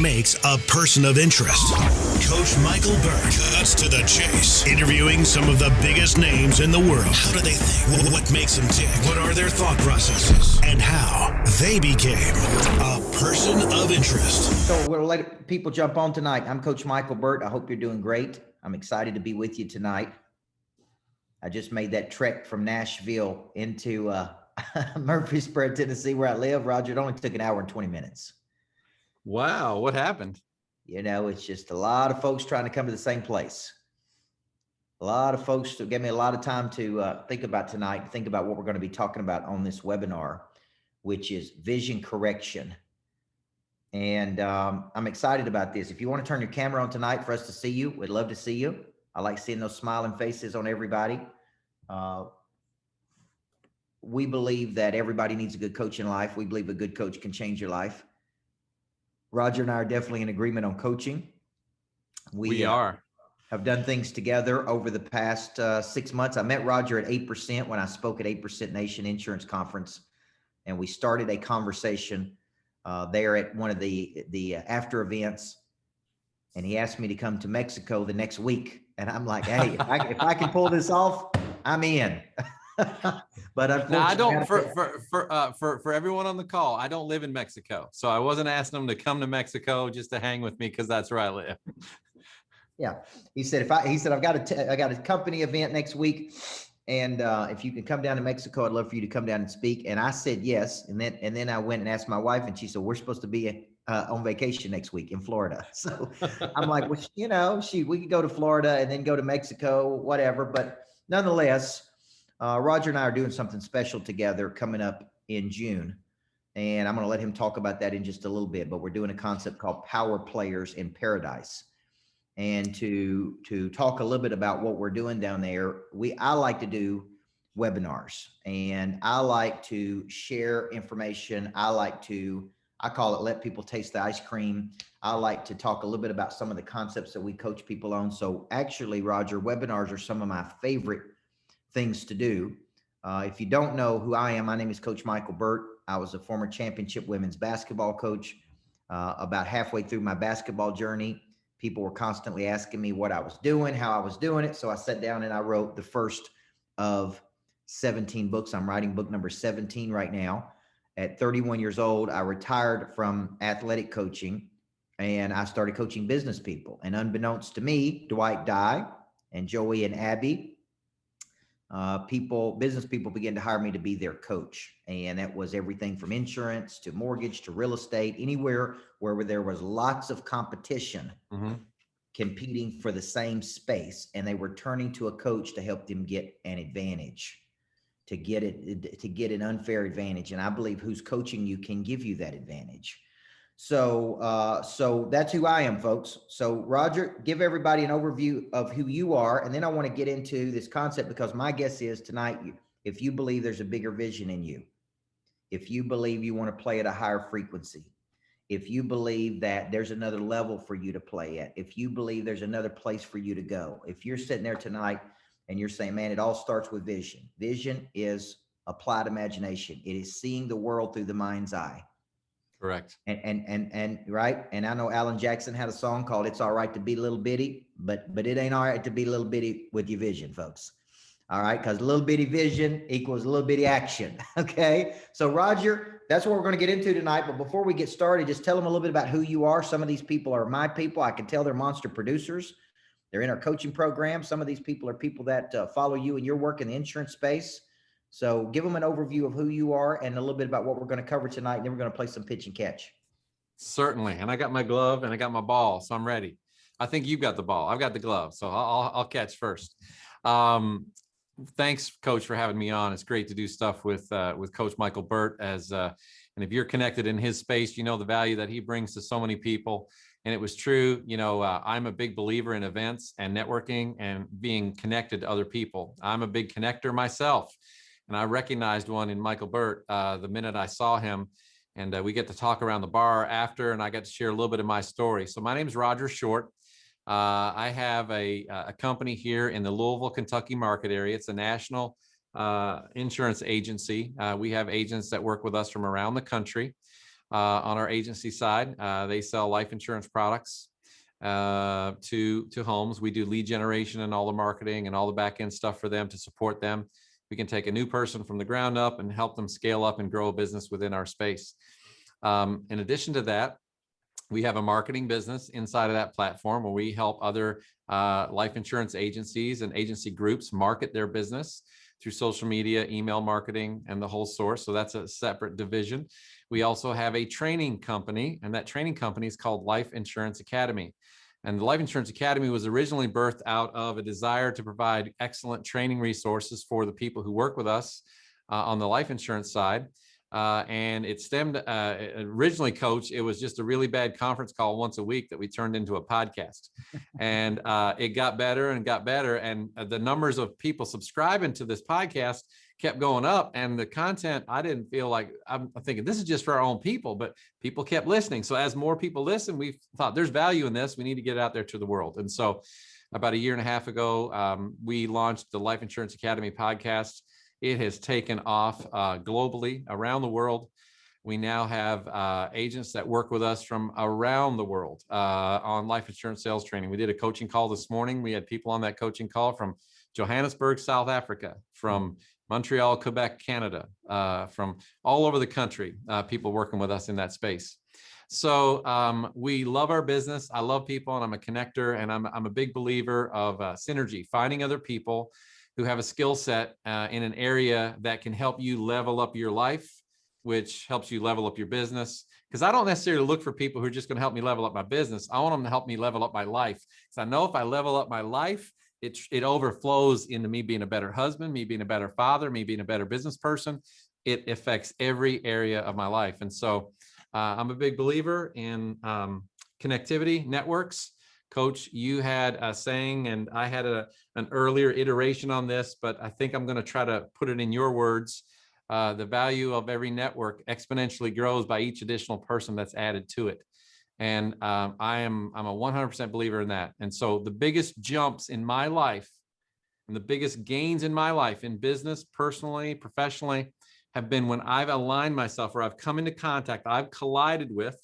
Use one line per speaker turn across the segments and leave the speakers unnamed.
makes a person of interest. Coach Michael Burt cuts to the chase, interviewing some of the biggest names in the world. How do they think? What makes them tick? What are their thought processes? And how they became a person of interest.
So we'll let people jump on tonight. I'm Coach Michael Burt. I hope you're doing great. I'm excited to be with you tonight. I just made that trek from Nashville into Murfreesboro, Tennessee, where I live. Roger, it only took an hour and 20 minutes.
Wow, what happened?
You know, it's just a lot of folks trying to come to the same place. A lot of folks gave me a lot of time to think about tonight, think about what we're going to be talking about on this webinar, which is vision correction. And I'm excited about this. If you want to turn your camera on tonight for us to see you, we'd love to see you. I like seeing those smiling faces on everybody. We believe that everybody needs a good coach in life. We believe a good coach can change your life. Roger and I are definitely in agreement on coaching. We
are.
Have done things together over the past 6 months. I met Roger at 8% when I spoke at 8% Nation Insurance Conference, and we started a conversation there at one of the after events. And he asked me to come to Mexico the next week, and I'm like, "Hey, if I can pull this off, I'm in." But unfortunately,
now, I don't. For everyone on the call, I don't live in Mexico, so I wasn't asking them to come to Mexico just to hang with me because that's where I live.
Yeah, he said I've got a company event next week, and if you can come down to Mexico, I'd love for you to come down and speak. And I said yes, and then I went and asked my wife, and she said we're supposed to be on vacation next week in Florida. So I'm like, well, you know, we could go to Florida and then go to Mexico, whatever. But nonetheless, Roger and I are doing something special together coming up in June. And I'm going to let him talk about that in just a little bit. But we're doing a concept called Power Players in Paradise. And to talk a little bit about what we're doing down there, I like to do webinars, and I like to share information. I call it let people taste the ice cream. I like to talk a little bit about some of the concepts that we coach people on. So actually, Roger, webinars are some of my favorite things to do. If you don't know who I am, my name is Coach Michael Burt. I was a former championship women's basketball coach. About halfway through my basketball journey, people were constantly asking me what I was doing, how I was doing it. So I sat down and I wrote the first of 17 books. I'm writing book number 17 right now. At 31 years old, I retired from athletic coaching and I started coaching business people. And unbeknownst to me, Dwight Dye and Joey and Abby, business people began to hire me to be their coach. And that was everything from insurance to mortgage to real estate, anywhere where there was lots of competition competing for the same space. And they were turning to a coach to help them get an advantage, to get an unfair advantage. And I believe who's coaching you can give you that advantage. So that's who I am, folks. So Roger, give everybody an overview of who you are. And then I want to get into this concept because my guess is tonight, if you believe there's a bigger vision in you, if you believe you want to play at a higher frequency, if you believe that there's another level for you to play at, if you believe there's another place for you to go, if you're sitting there tonight and you're saying, man, it all starts with vision. Vision is applied imagination. It is seeing the world through the mind's eye.
Correct.
And right. And I know Alan Jackson had a song called "It's All Right to Be Little Bitty," but it ain't all right to be little bitty with your vision, folks. All right. Because little bitty vision equals little bitty action. Okay. So Roger, that's what we're going to get into tonight. But before we get started, just tell them a little bit about who you are. Some of these people are my people. I can tell they're monster producers. They're in our coaching program. Some of these people are people that follow you in your work in the insurance space. So give them an overview of who you are and a little bit about what we're going to cover tonight. And then we're going to play some pitch and catch.
Certainly. And I got my glove and I got my ball, so I'm ready. I think you've got the ball. I've got the glove, so I'll catch first. Thanks, Coach, for having me on. It's great to do stuff with Coach Michael Burt. And if you're connected in his space, you know the value that he brings to so many people. And it was true. You know, I'm a big believer in events and networking and being connected to other people. I'm a big connector myself. And I recognized one in Michael Burt the minute I saw him. And we get to talk around the bar after, and I got to share a little bit of my story. So my name is Roger Short. I have a company here in the Louisville, Kentucky market area. It's a national insurance agency. We have agents that work with us from around the country. on our agency side. They sell life insurance products to homes. We do lead generation and all the marketing and all the back end stuff for them to support them. We can take a new person from the ground up and help them scale up and grow a business within our space. In addition to that, we have a marketing business inside of that platform where we help other life insurance agencies and agency groups market their business through social media, email marketing, and the whole source. So that's a separate division. We also have a training company, and that training company is called Life Insurance Academy. And the Life Insurance Academy was originally birthed out of a desire to provide excellent training resources for the people who work with us on the life insurance side. And it stemmed originally, Coach, it was just a really bad conference call once a week that we turned into a podcast. And it got better and got better. And the numbers of people subscribing to this podcast kept going up. And the content, I didn't feel like, I'm thinking this is just for our own people, but people kept listening. So as more people listen, we thought there's value in this. We need to get it out there to the world. And so about a year and a half ago, we launched the Life Insurance Academy podcast. It has taken off globally around the world. We now have agents that work with us from around the world on life insurance sales training. We did a coaching call this morning. We had people on that coaching call from Johannesburg, South Africa, from Montreal, Quebec, Canada, from all over the country, people working with us in that space. So we love our business. I love people, and I'm a connector, and I'm a big believer of synergy, finding other people who have a skill set in an area that can help you level up your life, which helps you level up your business. Because I don't necessarily look for people who are just going to help me level up my business. I want them to help me level up my life. Because I know if I level up my life, it overflows into me being a better husband, me being a better father, me being a better business person. It affects every area of my life. And so I'm a big believer in connectivity, networks. Coach, you had a saying, and I had an earlier iteration on this, but I think I'm going to try to put it in your words. The value of every network exponentially grows by each additional person that's added to it. And I'm a 100% believer in that. And so the biggest jumps in my life and the biggest gains in my life in business, personally, professionally, have been when I've aligned myself, or I've come into contact, I've collided with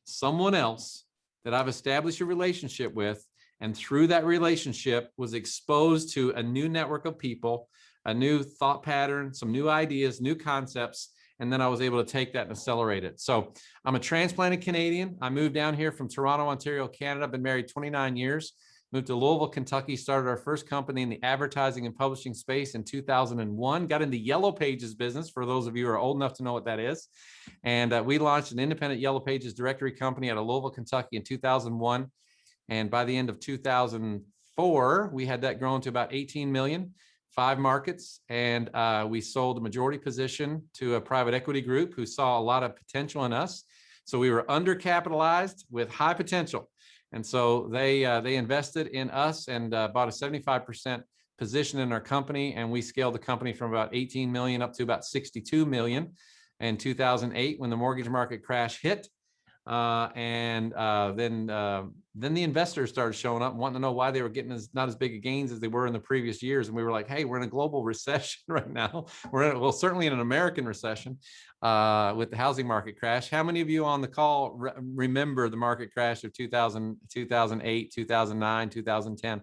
someone else that I've established a relationship with, and through that relationship was exposed to a new network of people, a new thought pattern, some new ideas, new concepts, and then I was able to take that and accelerate it. So I'm a transplanted Canadian. I moved down here from Toronto, Ontario, Canada. I've been married 29 years, moved to Louisville, Kentucky, started our first company in the advertising and publishing space in 2001, got into Yellow Pages business, for those of you who are old enough to know what that is. And we launched an independent Yellow Pages directory company out of Louisville, Kentucky in 2001. And by the end of 2004, we had that grown to about 18 million, 5 markets. And we sold a majority position to a private equity group who saw a lot of potential in us. So we were undercapitalized with high potential. And so they invested in us and bought a 75% position in our company. And we scaled the company from about 18 million up to about 62 million in 2008 when the mortgage market crash hit. Then the investors started showing up and wanting to know why they were getting not as big a gains as they were in the previous years. And we were like, hey, we're in a global recession right now. Certainly in an American recession with the housing market crash. How many of you on the call remember the market crash of 2000, 2008, 2009, 2010?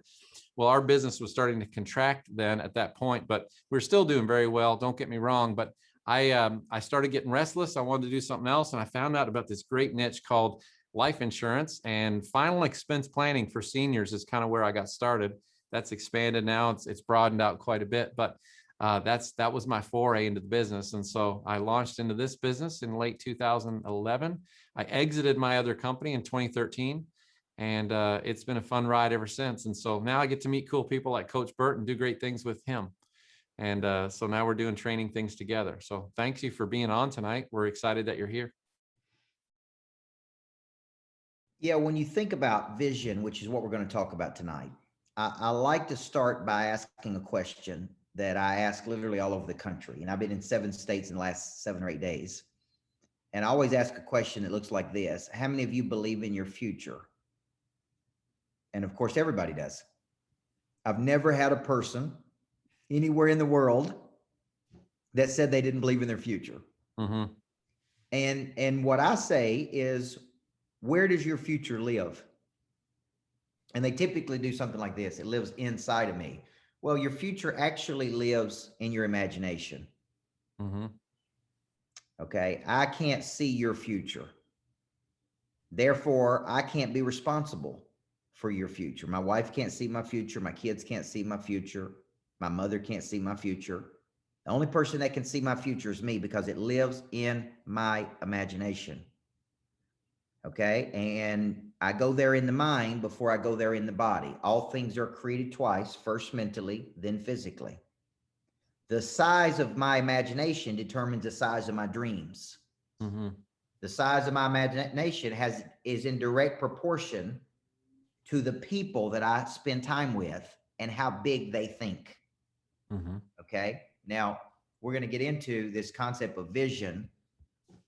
Well, our business was starting to contract then at that point, but we're still doing very well. Don't get me wrong, but I started getting restless. I wanted to do something else. And I found out about this great niche called life insurance, and final expense planning for seniors is kind of where I got started. That's expanded now. It's broadened out quite a bit, but that was my foray into the business. And so I launched into this business in late 2011. I exited my other company in 2013, and it's been a fun ride ever since. And so now I get to meet cool people like Coach Burt and do great things with him. And so now we're doing training things together. So thanks you for being on tonight. We're excited that you're here.
Yeah, when you think about vision, which is what we're going to talk about tonight, I like to start by asking a question that I ask literally all over the country. And I've been in 7 states in the last 7 or 8 days. And I always ask a question that looks like this: how many of you believe in your future? And of course, everybody does. I've never had a person anywhere in the world that said they didn't believe in their future.
Mm-hmm.
And what I say is, where does your future live? And they typically do something like this. It lives inside of me. Well, your future actually lives in your imagination.
Mm-hmm.
Okay. I can't see your future. Therefore, I can't be responsible for your future. My wife can't see my future. My kids can't see my future. My mother can't see my future. The only person that can see my future is me, because it lives in my imagination. Okay. And I go there in the mind before I go there in the body. All things are created twice, first mentally, then physically. The size of my imagination determines the size of my dreams.
Mm-hmm.
The size of my imagination is in direct proportion to the people that I spend time with and how big they think.
Mm-hmm.
Okay. Now we're going to get into this concept of vision,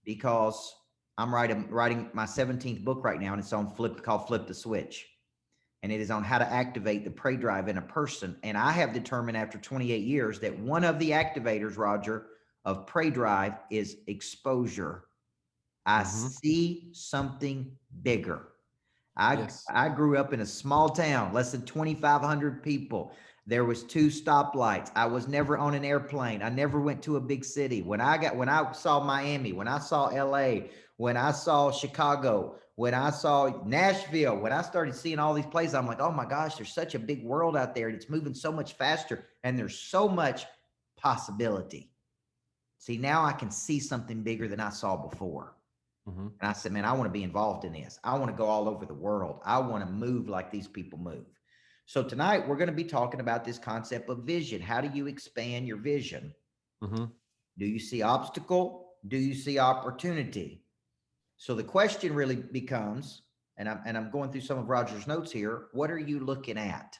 because I'm writing my 17th book right now, and it's on called Flip the Switch. And it is on how to activate the prey drive in a person. And I have determined after 28 years that one of the activators, Roger, of prey drive is exposure. I see something bigger.
Yes.
I grew up in a small town, less than 2,500 people. There was 2 stoplights. I was never on an airplane. I never went to a big city. When I saw Miami, when I saw LA, when I saw Chicago, when I saw Nashville, when I started seeing all these places, I'm like, oh my gosh, there's such a big world out there, and it's moving so much faster, and there's so much possibility. See, now I can see something bigger than I saw before.
Mm-hmm.
And I said, man, I want to be involved in this. I want to go all over the world. I want to move like these people move. So tonight we're going to be talking about this concept of vision. How do you expand your vision?
Mm-hmm.
Do you see obstacle? Do you see opportunity? So the question really becomes, and I'm going through some of Roger's notes here, what are you looking at?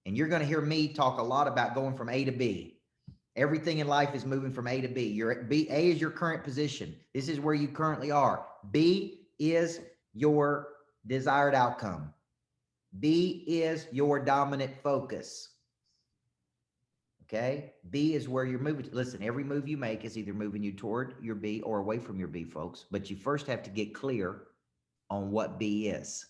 And you're going to hear me talk a lot about going from A to B. Everything in life is moving from A to B. A is your current position. This is where you currently are. B is your desired outcome. B is your dominant focus. Okay. B is where you're moving. Listen, every move you make is either moving you toward your B or away from your B, folks. But you first have to get clear on what B is,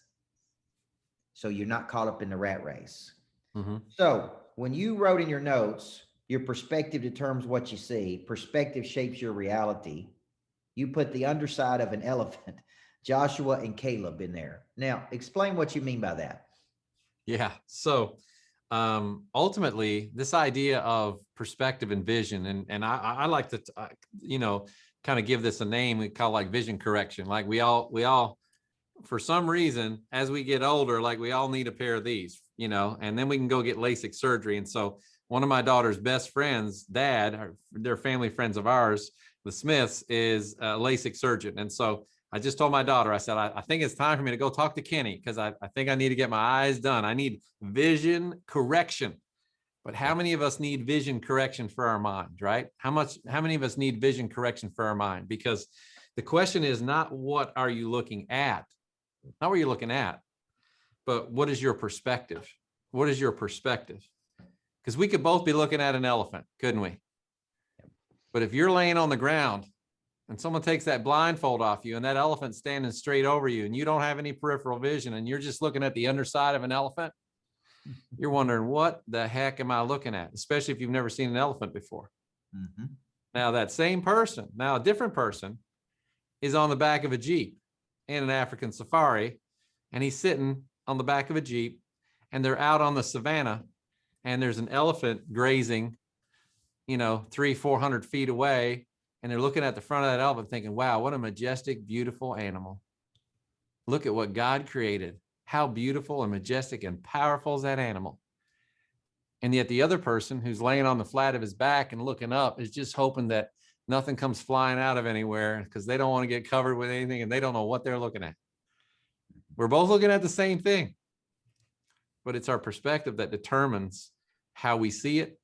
so you're not caught up in the rat race.
Mm-hmm.
So when you wrote in your notes, your perspective determines what you see. Perspective shapes your reality. You put the underside of an elephant, Joshua and Caleb, in there. Now, explain what you mean by that.
Yeah. So ultimately, this idea of perspective and vision, and I like to, kind of give this a name we call like vision correction. Like we all, for some reason, as we get older, like we all need a pair of these, and then we can go get LASIK surgery. And so one of my daughter's best friends, dad, they're family friends of ours, the Smiths, is a LASIK surgeon. And so I just told my daughter, I said, I think it's time for me to go talk to Kenny, because I think I need to get my eyes done. I need vision correction. But how many of us need vision correction for our mind, right? How many of us need vision correction for our mind? Because the question is not what are you looking at? How are you looking at? But what is your perspective? What is your perspective? Because we could both be looking at an elephant, couldn't we? But if you're laying on the ground and someone takes that blindfold off you and that elephant's standing straight over you and you don't have any peripheral vision and you're just looking at the underside of an elephant, you're wondering, what the heck am I looking at? Especially if you've never seen an elephant before. Mm-hmm. Now that same person, now a different person, is on the back of a Jeep in an African safari, and he's sitting on the back of a Jeep, and they're out on the savannah, and there's an elephant grazing, 300-400 feet away. And they're looking at the front of that elephant thinking, wow, what a majestic, beautiful animal. Look at what God created. How beautiful and majestic and powerful is that animal. And yet the other person who's laying on the flat of his back and looking up is just hoping that nothing comes flying out of anywhere, because they don't want to get covered with anything and they don't know what they're looking at. We're both looking at the same thing, but it's our perspective that determines how we see it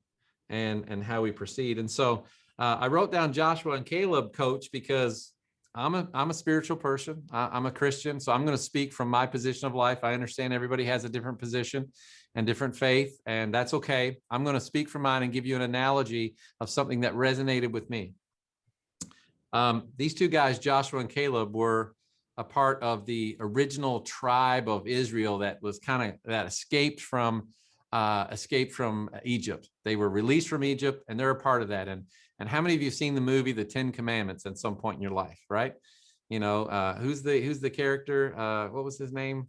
and how we proceed. And so I wrote down Joshua and Caleb, Coach, because I'm a spiritual person. I'm a Christian, so I'm going to speak from my position of life. I understand everybody has a different position and different faith, and that's okay. I'm going to speak from mine and give you an analogy of something that resonated with me. These two guys, Joshua and Caleb, were a part of the original tribe of Israel that was that escaped from Egypt. They were released from Egypt, and they're a part of that. And how many of you have seen the movie The 10 Commandments at some point in your life, right? Who's the character? What was his name?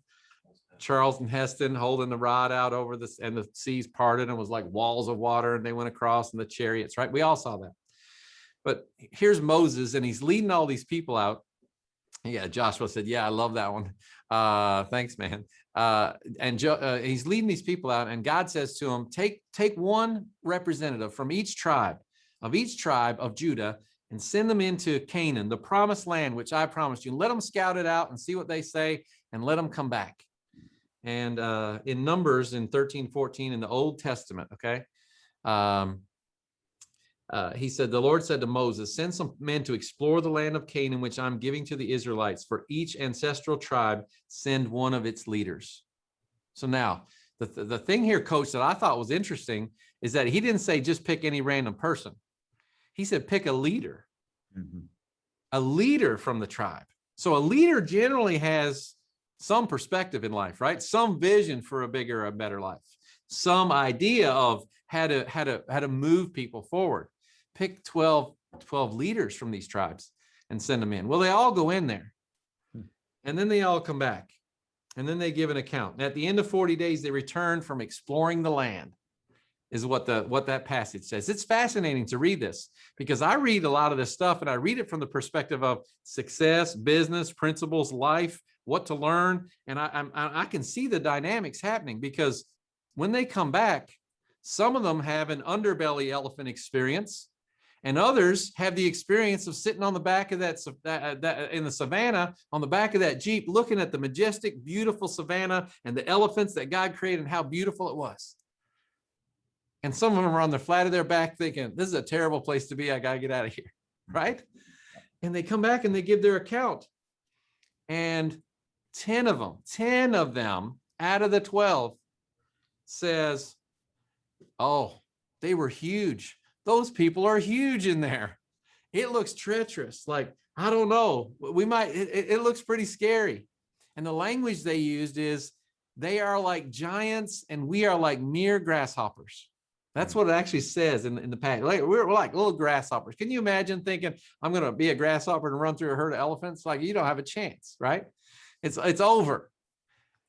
Charlton Heston holding the rod out over this, and the seas parted and was like walls of water, and they went across, and the chariots, right? We all saw that. But here's Moses, and he's leading all these people out. Yeah, Joshua said, yeah, I love that one. Thanks, man. He's leading these people out, and God says to him, take one representative from each tribe of Judah, and send them into Canaan, the promised land, which I promised you. Let them scout it out and see what they say, and let them come back. And in Numbers, in 13:14 in the Old Testament, okay, he said, the Lord said to Moses, send some men to explore the land of Canaan, which I'm giving to the Israelites. For each ancestral tribe, send one of its leaders. So now, the thing here, Coach, that I thought was interesting is that he didn't say just pick any random person. He said pick a leader, a leader from the tribe. So a leader generally has some perspective in life, right? Some vision for a bigger, a better life, some idea of how to move people forward. Pick 12 leaders from these tribes and send them in. Well, they all go in there, and then they all come back, and then they give an account. And at the end of 40 days, they return from exploring the land, is what that passage says. It's fascinating to read this, because I read a lot of this stuff, and I read it from the perspective of success, business, principles, life, what to learn. And I can see the dynamics happening, because when they come back, some of them have an underbelly elephant experience, and others have the experience of sitting on the back of that in the savannah, on the back of that Jeep, looking at the majestic, beautiful savannah and the elephants that God created and how beautiful it was. And some of them are on the flat of their back thinking, this is a terrible place to be. I got to get out of here, right? And they come back and they give their account. And 10 of them out of the 12 says, oh, they were huge. Those people are huge in there. It looks treacherous. Like, I don't know. It looks pretty scary. And the language they used is, they are like giants and we are like mere grasshoppers. That's what it actually says in the passage. Like, we're like little grasshoppers. Can you imagine thinking, I'm going to be a grasshopper and run through a herd of elephants? Like, you don't have a chance, right? It's over.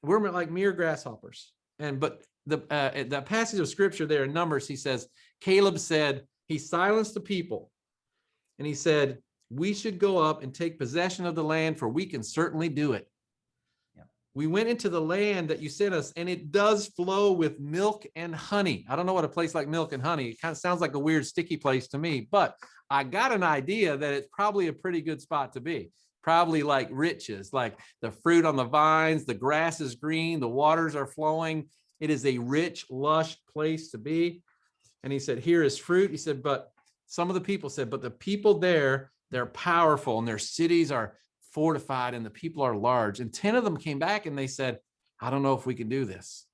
We're like mere grasshoppers. But the passage of scripture there in Numbers, he says, Caleb said, he silenced the people, and he said, we should go up and take possession of the land, for we can certainly do it. Yeah. We went into the land that you sent us, and it does flow with milk and honey. I don't know what a place like milk and honey, it kind of sounds like a weird, sticky place to me, but I got an idea that it's probably a pretty good spot to be. Probably like riches, like the fruit on the vines, the grass is green, the waters are flowing. It is a rich, lush place to be. And he said, here is fruit. He said, but some of the people said, but the people there, they're powerful, and their cities are fortified, and the people are large. And 10 of them came back and they said, I don't know if we can do this.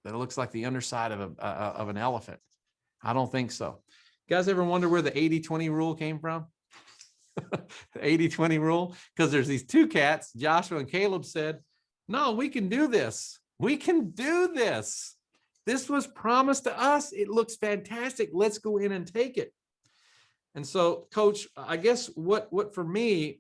That it looks like the underside of an elephant. I don't think so. You guys ever wonder where the 80-20 rule came from? The 80-20 rule? Because there's these two cats, Joshua and Caleb, said, no, we can do this. We can do this. This was promised to us. It looks fantastic. Let's go in and take it. And so, Coach, I guess what for me,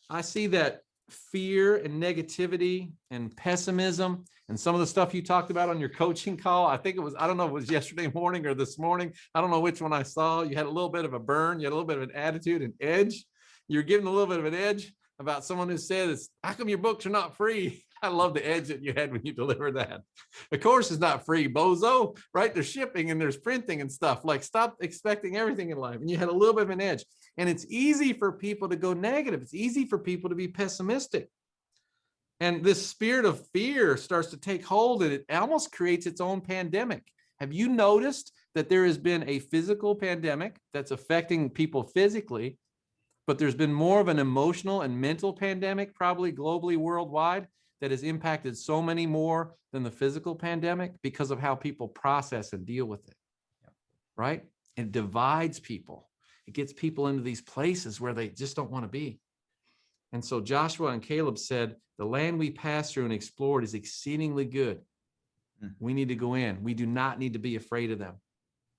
I see that fear and negativity and pessimism and some of the stuff you talked about on your coaching call. I think it was, I don't know if it was yesterday morning or this morning. I don't know which one I saw. You had a little bit of a burn. You had a little bit of an attitude and edge. You're giving a little bit of an edge about someone who says, how come your books are not free? I love the edge that you had when you delivered that. The course is not free, bozo, right? There's shipping and there's printing and stuff. Like, stop expecting everything in life. And you had a little bit of an edge. And it's easy for people to go negative. It's easy for people to be pessimistic. And this spirit of fear starts to take hold, and it almost creates its own pandemic. Have you noticed that there has been a physical pandemic that's affecting people physically, but there's been more of an emotional and mental pandemic, probably globally, worldwide, that has impacted so many more than the physical pandemic because of how people process and deal with it, right? It divides people. it gets people into these places where they just don't want to be. And so Joshua and Caleb said, the land we passed through and explored is exceedingly good. We need to go in. We do not need to be afraid of them.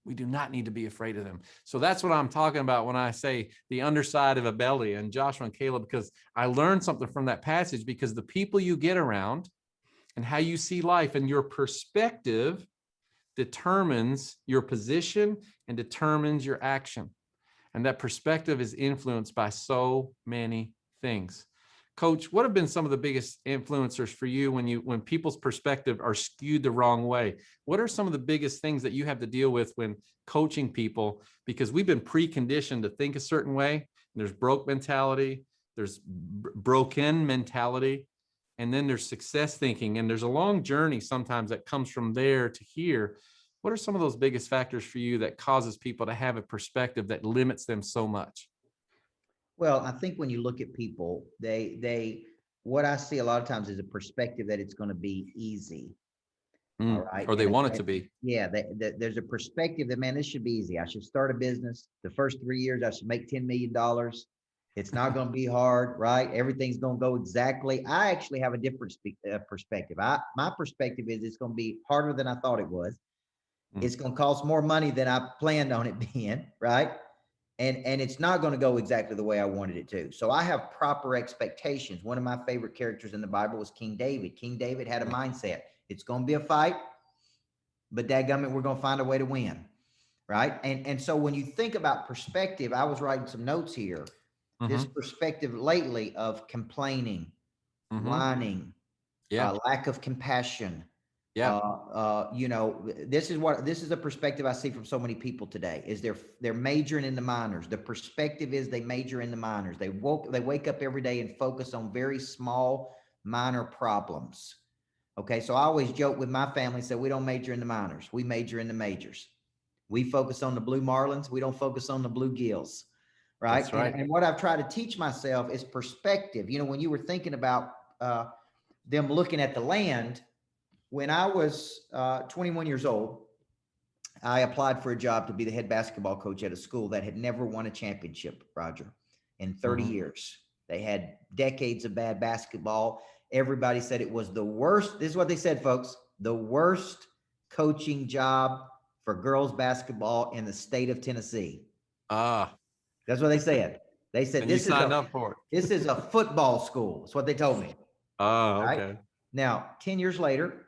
We do not need to be afraid of them. So that's what I'm talking about when I say the underside of a belly and Joshua and Caleb, because I learned something from that passage, because the people you get around and how you see life and your perspective determines your position and determines your action. And that perspective is influenced by so many things. Coach, what have been some of the biggest influencers for you when people's perspective are skewed the wrong way? What are some of the biggest things that you have to deal with when coaching people? Because we've been preconditioned to think a certain way. There's broke mentality, there's broken mentality, and then there's success thinking. And there's a long journey sometimes that comes from there to here. What are some of those biggest factors for you that causes people to have a perspective that limits them so much?
Well, I think when you look at people, what I see a lot of times is a perspective that it's going to be easy. All right.
Or they want it to be.
Yeah. There's a perspective that, man, this should be easy. I should start a business. The first 3 years, I should make $10 million. It's not going to be hard, right? Everything's going to go exactly. I actually have a different perspective. My perspective is it's going to be harder than I thought it was. It's going to cost more money than I planned on it being, right? And it's not going to go exactly the way I wanted it to. So I have proper expectations. One of my favorite characters in the Bible was King David. King David had a mindset. It's going to be a fight, but dadgummit, we're going to find a way to win, right? And so when you think about perspective, I was writing some notes here. This perspective lately of complaining, whining, lack of compassion. This is a perspective I see from so many people today, is they're majoring in the minors. The perspective is they major in the minors. They wake up every day and focus on very small minor problems. Okay. So I always joke with my family, say we don't major in the minors. We major in the majors. We focus on the blue marlins. We don't focus on the blue gills. Right.
That's right.
And what I've tried to teach myself is perspective. You know, when you were thinking about them looking at the land, when I was 21 years old, I applied for a job to be the head basketball coach at a school that had never won a championship, Roger, in 30 years. They had decades of bad basketball. Everybody said it was the worst. This is what they said, folks, the worst coaching job for girls basketball in the state of Tennessee. That's what they said. They said,
and this you signed up for it.
This is a football school. That's what they told me.
Okay.
Right? Now, 10 years later,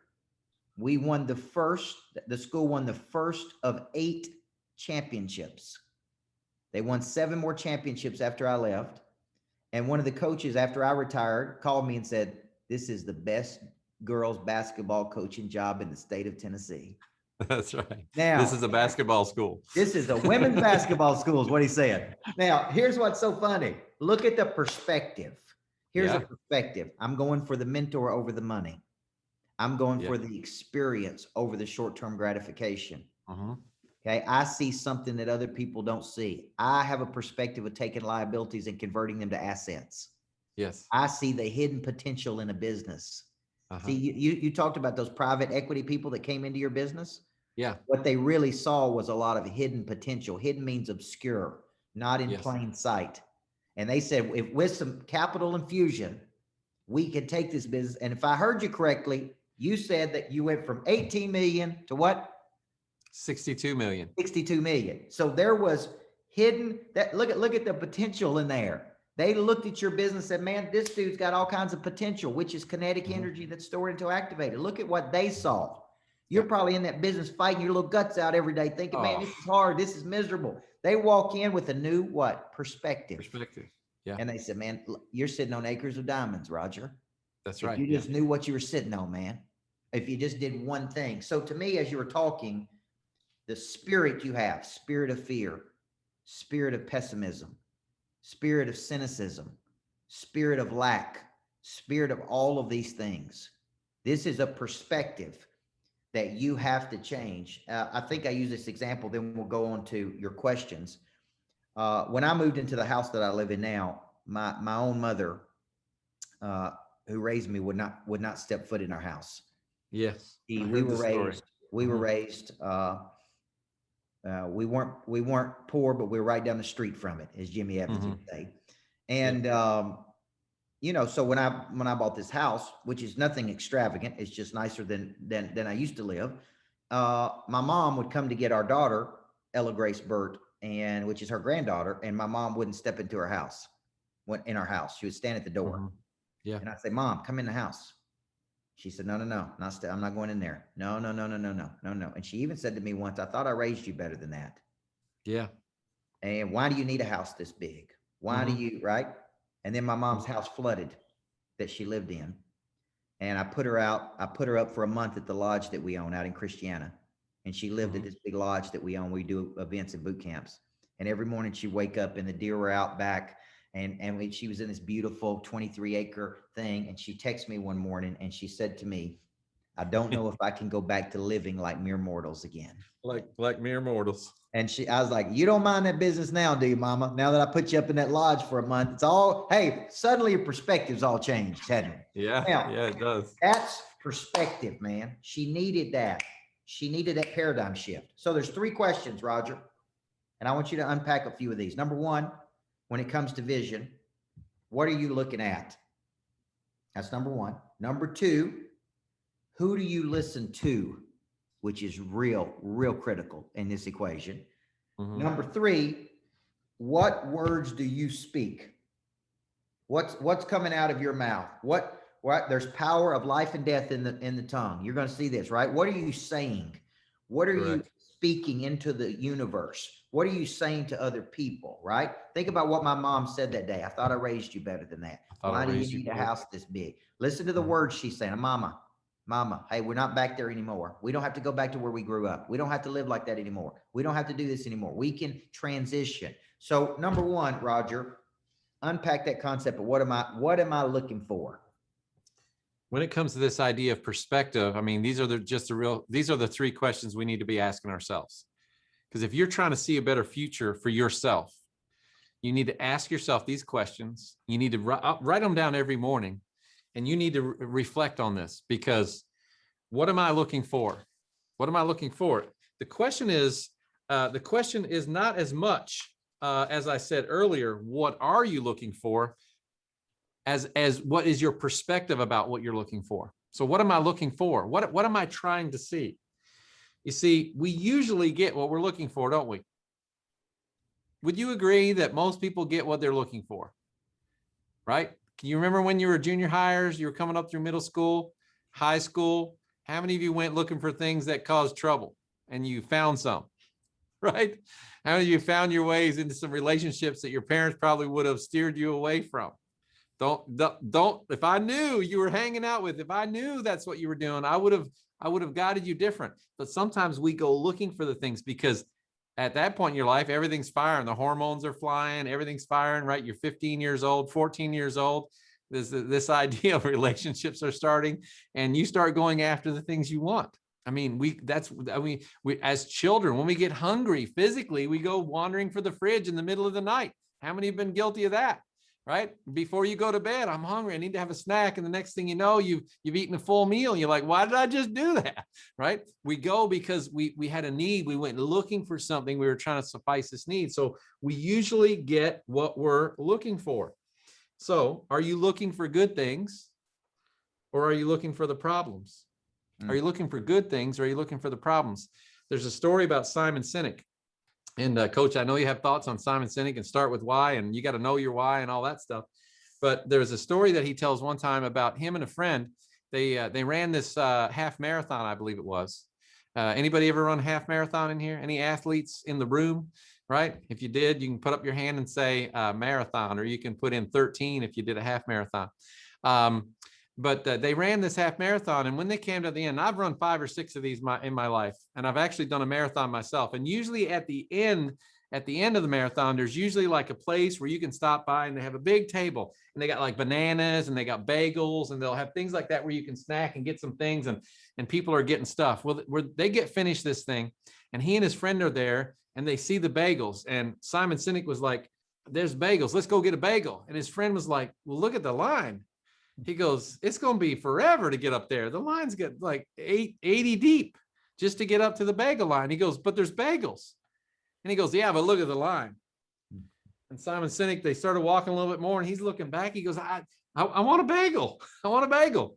the school won the first of 8 championships. They won 7 more championships after I left. And one of the coaches, after I retired, called me and said, this is the best girls basketball coaching job in the state of Tennessee.
That's right.
Now,
this is a basketball school.
This is a women's basketball school is what he said. Now, here's what's so funny. Look at the perspective. Here's a perspective. I'm going for the mentor over the money. I'm going for the experience over the short-term gratification. Okay. I see something that other people don't see. I have a perspective of taking liabilities and converting them to assets.
Yes.
I see the hidden potential in a business. See, you talked about those private equity people that came into your business.
Yeah.
What they really saw was a lot of hidden potential. Hidden means obscure, not in plain sight. And they said, if with some capital infusion, we could take this business. And if I heard you correctly, you said that you went from 18 million to what?
62 million.
62 million. So there was hidden that look at the potential in there. They looked at your business and said, man, this dude's got all kinds of potential, which is kinetic energy that's stored until activated. Look at what they saw. You're probably in that business fighting your little guts out every day thinking, man, this is hard. This is miserable. They walk in with a new perspective. Yeah. And they said, man, you're sitting on acres of diamonds, Roger.
That's right.
You just knew what you were sitting on, man. If you just did one thing. So to me, as you were talking, the spirit you have, spirit of fear, spirit of pessimism, spirit of cynicism, spirit of lack, spirit of all of these things. This is a perspective that you have to change. I think I use this example, then we'll go on to your questions. When I moved into the house that I live in now, my own mother, who raised me, would not step foot in our house.
Yes.
We were raised We weren't poor, but we were right down the street from it, as Jimmy Evans would say. And so when I bought this house, which is nothing extravagant, it's just nicer than I used to live. My mom would come to get our daughter, Ella Grace Burt, and which is her granddaughter, and my mom wouldn't step into her house. In our house, she would stand at the door.
Yeah.
And I'd say, Mom, come in the house. She said, no, I'm not going in there. No. And she even said to me once, I thought I raised you better than that.
Yeah.
And why do you need a house this big? Why do you, right? And then my mom's house flooded that she lived in. And I put her up for a month at the lodge that we own out in Christiana. And she lived at this big lodge that we own. We do events and boot camps. And every morning she'd wake up and the deer were out back. And she was in this beautiful 23-acre thing. And she texted me one morning and she said to me, I don't know if I can go back to living like mere mortals again.
Like mere mortals.
And I was like, you don't mind that business now, do you, Mama? Now that I put you up in that lodge for a month, it's all, hey, suddenly your perspective's all changed, hasn't it?
Yeah.
Now,
yeah, it does.
That's perspective, man. She needed that. She needed that paradigm shift. So there's 3 questions, Roger. And I want you to unpack a few of these. Number 1, when it comes to vision, what are you looking at? That's number 1. Number 2, who do you listen to? Which is real critical in this equation. Number 3, what words do you speak? What's coming out of your mouth? What there's power of life and death in the tongue. You're going to see this, right? What are you saying? What are you speaking into the universe? What are you saying to other people, right? Think about what my mom said that day. I thought I raised you better than that. Why do you need a house this big? Listen to the words she's saying. Mama, hey, we're not back there anymore. We don't have to go back to where we grew up. We don't have to live like that anymore. We don't have to do this anymore. We can transition. So number 1, Roger, unpack that concept of what am I looking for?
When it comes to this idea of perspective, I mean, these are the 3 questions we need to be asking ourselves. Because if you're trying to see a better future for yourself, you need to ask yourself these questions. You need to write them down every morning. And you need to reflect on this, because what am I looking for? What am I looking for? The question is not as much, as I said earlier, what are you looking for, as what is your perspective about what you're looking for? So what am I looking for? What am I trying to see? You see, we usually get what we're looking for, don't we? Would you agree that most people get what they're looking for? Right? Can you remember when you were junior hires, you were coming up through middle school, high school? How many of you went looking for things that caused trouble and you found some, right? How many of you found your ways into some relationships that your parents probably would have steered you away from? Don't, if I knew you were hanging out with, if I knew that's what you were doing, I would have guided you different. But sometimes we go looking for the things because at that point in your life, everything's firing. The hormones are flying. Everything's firing, right? You're 15 years old, 14 years old. This idea of relationships are starting, and you start going after the things you want. I mean, we as children, when we get hungry physically, we go wandering for the fridge in the middle of the night. How many have been guilty of that? Right? Before you go to bed, I'm hungry. I need to have a snack. And the next thing you know, you've eaten a full meal. And you're like, why did I just do that? Right? We go because we had a need. We went looking for something. We were trying to suffice this need. So we usually get what we're looking for. So are you looking for good things, or are you looking for the problems? Are you looking for good things, or are you looking for the problems? There's a story about Simon Sinek. And Coach, I know you have thoughts on Simon Sinek, and start with why, and you got to know your why and all that stuff. But there's a story that he tells one time about him and a friend. They ran this half marathon, I believe it was. Anybody ever run half marathon in here? Any athletes in the room? Right? If you did, you can put up your hand and say marathon, or you can put in 13 if you did a half marathon. But they ran this half marathon, and when they came to the end, I've run 5 or 6 of these in my life, and I've actually done a marathon myself. And usually at the end of the marathon, there's usually like a place where you can stop by, and they have a big table, and they got like bananas, and they got bagels, and they'll have things like that where you can snack and get some things, and people are getting stuff. Well, where they get finished this thing, and he and his friend are there, and they see the bagels, and Simon Sinek was like, "There's bagels. Let's go get a bagel." And his friend was like, "Well, look at the line." He goes, "It's going to be forever to get up there. The lines get like 80 deep just to get up to the bagel line." He goes, "But there's bagels." And he goes, yeah, but look at the line. And Simon Sinek, they started walking a little bit more, and he's looking back. He goes, I want a bagel. I want a bagel.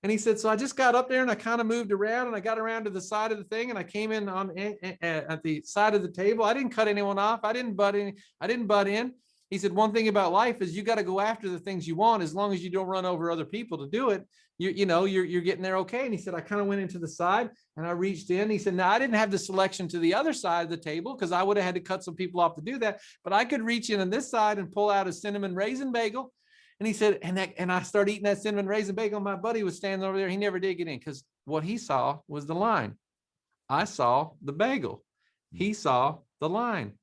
And he said, so I just got up there and I kind of moved around and I got around to the side of the thing and I came in at the side of the table. I didn't cut anyone off. I didn't butt in. He said, one thing about life is you got to go after the things you want, as long as you don't run over other people to do it. You're getting there okay. And he said, I kind of went into the side and I reached in. He said, now I didn't have the selection to the other side of the table because I would have had to cut some people off to do that. But I could reach in on this side and pull out a cinnamon raisin bagel. And he said, and I started eating that cinnamon raisin bagel. My buddy was standing over there. He never did get in because what he saw was the line. I saw the bagel. He saw the line.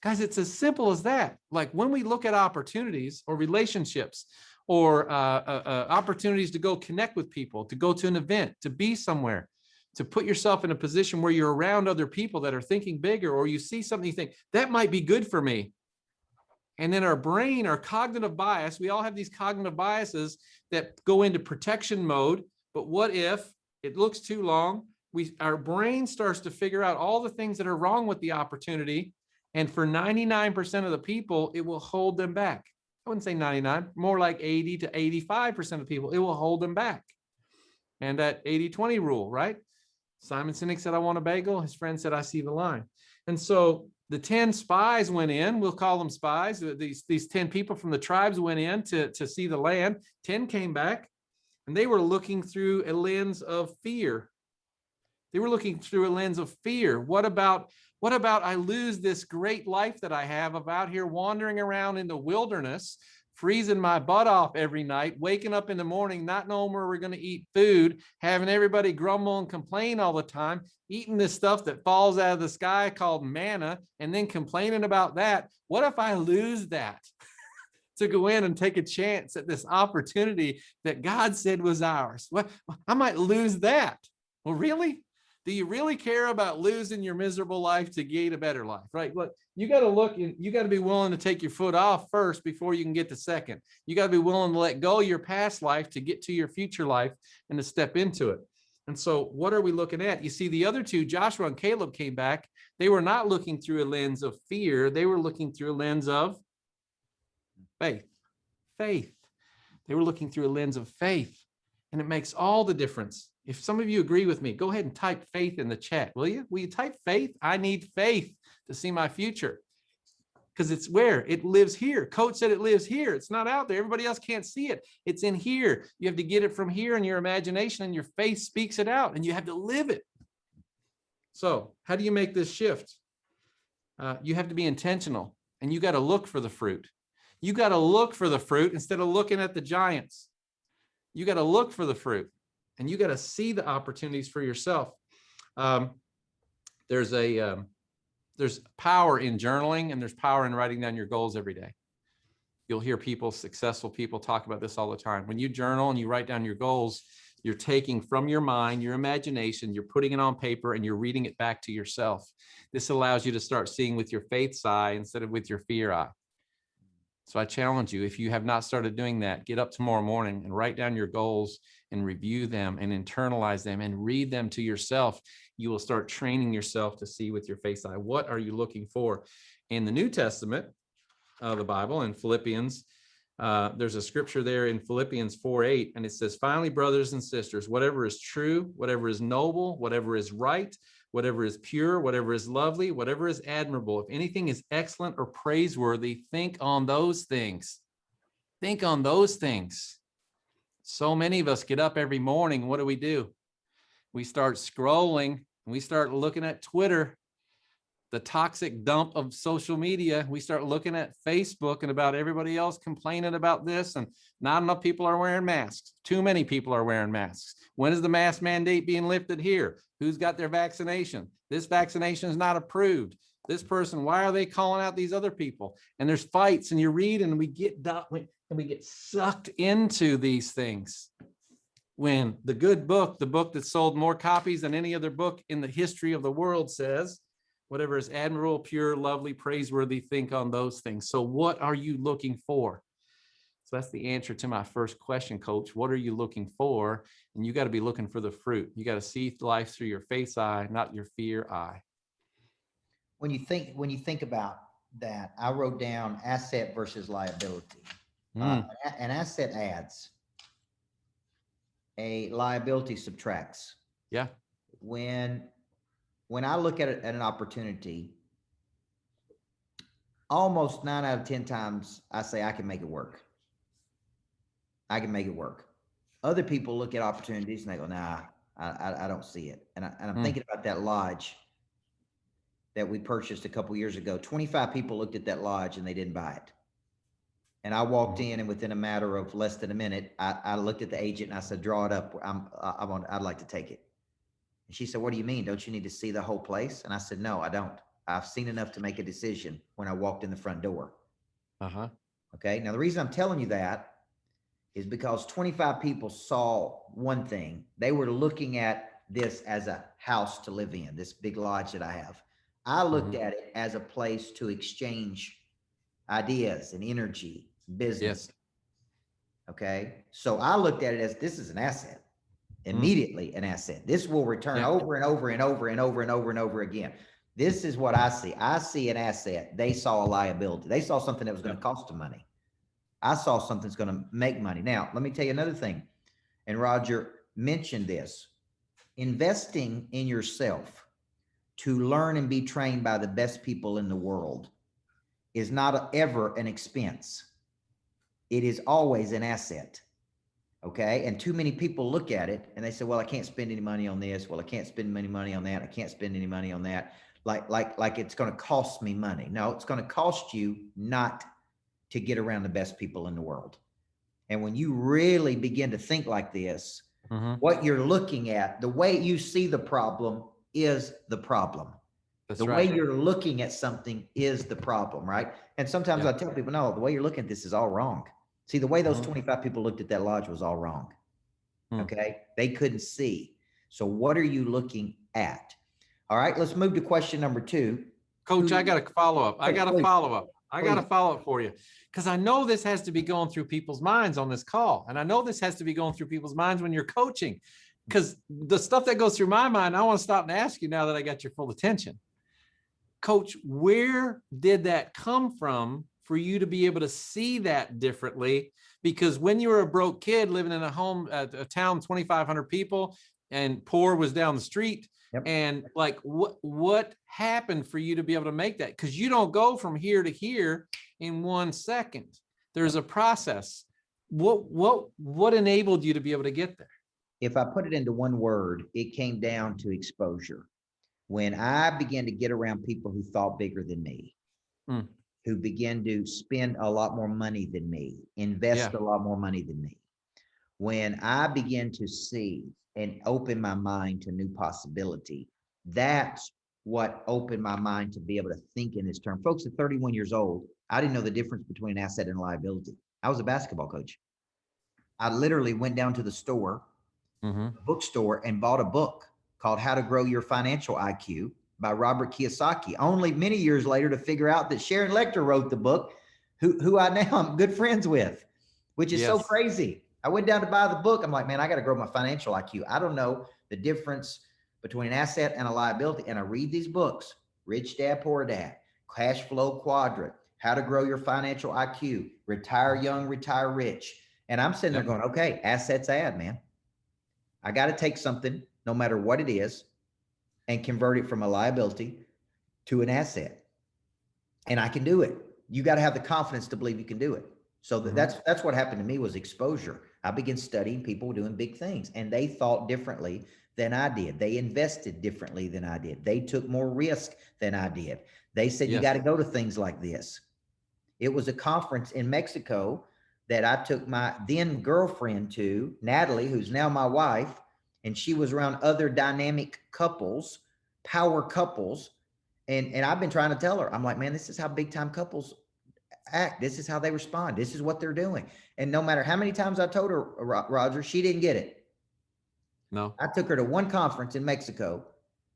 Guys, it's as simple as that. Like when we look at opportunities or relationships or opportunities to go connect with people, to go to an event, to be somewhere, to put yourself in a position where you're around other people that are thinking bigger, or you see something you think that might be good for me. And then our brain, our cognitive bias, we all have these cognitive biases that go into protection mode. But what if it looks too long? Our brain starts to figure out all the things that are wrong with the opportunity. And for 99% of the people, it will hold them back. I wouldn't say 99, more like 80 to 85% of people, it will hold them back. And that 80-20 rule, right? Simon Sinek said, I want a bagel. His friend said, I see the line. And so the 10 spies went in, we'll call them spies. These 10 people from the tribes went in to see the land. 10 came back and they were looking through a lens of fear. They were looking through a lens of fear. What about I lose this great life that I have of out here wandering around in the wilderness, freezing my butt off every night, waking up in the morning, not knowing where we're going to eat food, having everybody grumble and complain all the time, eating this stuff that falls out of the sky called manna, and then complaining about that. What if I lose that to go in and take a chance at this opportunity that God said was ours? Well, I might lose that. Well, really? Do you really care about losing your miserable life to gain a better life, right? Look, you got to look, you got to be willing to take your foot off first before you can get to second. You got to be willing to let go of your past life to get to your future life and to step into it. And so what are we looking at? You see, the other two, Joshua and Caleb, came back. They were not looking through a lens of fear. They were looking through a lens of faith. Faith. They were looking through a lens of faith. And it makes all the difference. If some of you agree with me, go ahead and type faith in the chat, will you? Will you type faith? I need faith to see my future. Because it's where? It lives here. Coach said it lives here. It's not out there. Everybody else can't see it. It's in here. You have to get it from here in your imagination, and your faith speaks it out, and you have to live it. So how do you make this shift? You have to be intentional, and you got to look for the fruit. You got to look for the fruit instead of looking at the giants. You got to look for the fruit. And you got to see the opportunities for yourself. There's power in journaling, and there's power in writing down your goals every day. You'll hear people, successful people, talk about this all the time. When you journal and you write down your goals, you're taking from your mind, your imagination, you're putting it on paper, and you're reading it back to yourself. This allows you to start seeing with your faith eye instead of with your fear eye. So I challenge you, if you have not started doing that, get up tomorrow morning and write down your goals and review them and internalize them and read them to yourself. You will start training yourself to see with your faith eye. What are you looking for? In the New Testament of the Bible, in Philippians, there's a scripture there in Philippians 4:8, and it says, finally, brothers and sisters, whatever is true, whatever is noble, whatever is right, whatever is pure, whatever is lovely, whatever is admirable, if anything is excellent or praiseworthy, think on those things. Think on those things. So many of us get up every morning. What do? We start scrolling, and we start looking at Twitter, the toxic dump of social media. We start looking at Facebook and about everybody else complaining about this, and not enough people are wearing masks. Too many people are wearing masks. When is the mask mandate being lifted here? Who's got their vaccination? This vaccination is not approved. This person, why are they calling out these other people? And there's fights, and you read, and we get sucked into these things. When the good book, the book that sold more copies than any other book in the history of the world, says, whatever is admirable, pure, lovely, praiseworthy, think on those things. So what are you looking for? So that's the answer to my first question, Coach. What are you looking for? And you got to be looking for the fruit. You got to see life through your faith eye, not your fear eye.
when you think about that, I wrote down asset versus liability. An asset adds, a liability subtracts.
Yeah.
When I look at an opportunity, almost 9 out of 10 times I say I can make it work. I can make it work. Other people look at opportunities and they go, nah, I don't see it. And I'm thinking about that lodge that we purchased a couple years ago. 25 people looked at that lodge and they didn't buy it. And I walked in, and within a matter of less than a minute, I looked at the agent and I said, draw it up. I'd like to take it. And she said, what do you mean? Don't you need to see the whole place? And I said, no, I don't. I've seen enough to make a decision when I walked in the front door. Okay. Now, the reason I'm telling you that is because 25 people saw one thing. They were looking at this as a house to live in, this big lodge that I have. I looked at it as a place to exchange ideas and energy, business. Okay. So I looked at it as, this is an asset, immediately an asset. This will return over and over and over and over and over and over again. This is what I see. I see an asset. They saw a liability. They saw something that was going to cost them money. I saw something that's going to make money. Now, let me tell you another thing. And Roger mentioned this. Investing in yourself to learn and be trained by the best people in the world is not ever an expense. It is always an asset. Okay. And too many people look at it and they say, well, I can't spend any money on this. Well, I can't spend any money on that. I can't spend any money on that. Like it's going to cost me money. No, it's going to cost you not to get around the best people in the world. And when you really begin to think like this, what you're looking at, the way you see the problem is the problem. That's the way you're looking at something is the problem, right? And sometimes I tell people, no, the way you're looking at this is all wrong. See, the way those 25 people looked at that lodge was all wrong. Okay. They couldn't see. So what are you looking at? All right, let's move to question number 2.
Coach, I got a follow-up. I got a follow-up for you, because I know this has to be going through people's minds on this call. And I know this has to be going through people's minds when you're coaching, because the stuff that goes through my mind, I want to stop and ask you now that I got your full attention. Coach, where did that come from for you to be able to see that differently? Because when you were a broke kid living in a home, a town, 2,500 people, and poor was down the street, and like, what happened for you to be able to make that? Because you don't go from here to here in 1 second. There's a process. What enabled you to be able to get there?
If I put it into one word, it came down to exposure. When I began to get around people who thought bigger than me, who began to spend a lot more money than me, invest a lot more money than me, when I began to see and open my mind to new possibility, that's what opened my mind to be able to think in this term. Folks, at 31 years old, I didn't know the difference between asset and liability. I was a basketball coach. I literally went down to the store, bookstore, and bought a book called How to Grow Your Financial IQ by Robert Kiyosaki, only many years later to figure out that Sharon Lecter wrote the book, who I now am good friends with, which is so crazy. I went down to buy the book. I'm like, man, I got to grow my financial IQ. I don't know the difference between an asset and a liability. And I read these books, Rich Dad, Poor Dad, Cash Flow Quadrant, How to Grow Your Financial IQ, Retire Young, Retire Rich. And I'm sitting there going, okay, assets add, man. I got to take something, no matter what it is, and convert it from a liability to an asset. And I can do it. You got to have the confidence to believe you can do it. So that's what happened to me, was exposure. I began studying people doing big things, and they thought differently than I did. They invested differently than I did. They took more risk than I did. They said, you got to go to things like this. It was a conference in Mexico that I took my then girlfriend to, Natalie, who's now my wife, and she was around other dynamic couples, power couples. And I've been trying to tell her, I'm like, man, this is how big time couples act. This is how they respond. This is what they're doing. And no matter how many times I told her, Roger, she didn't get it.
No.
I took her to one conference in Mexico.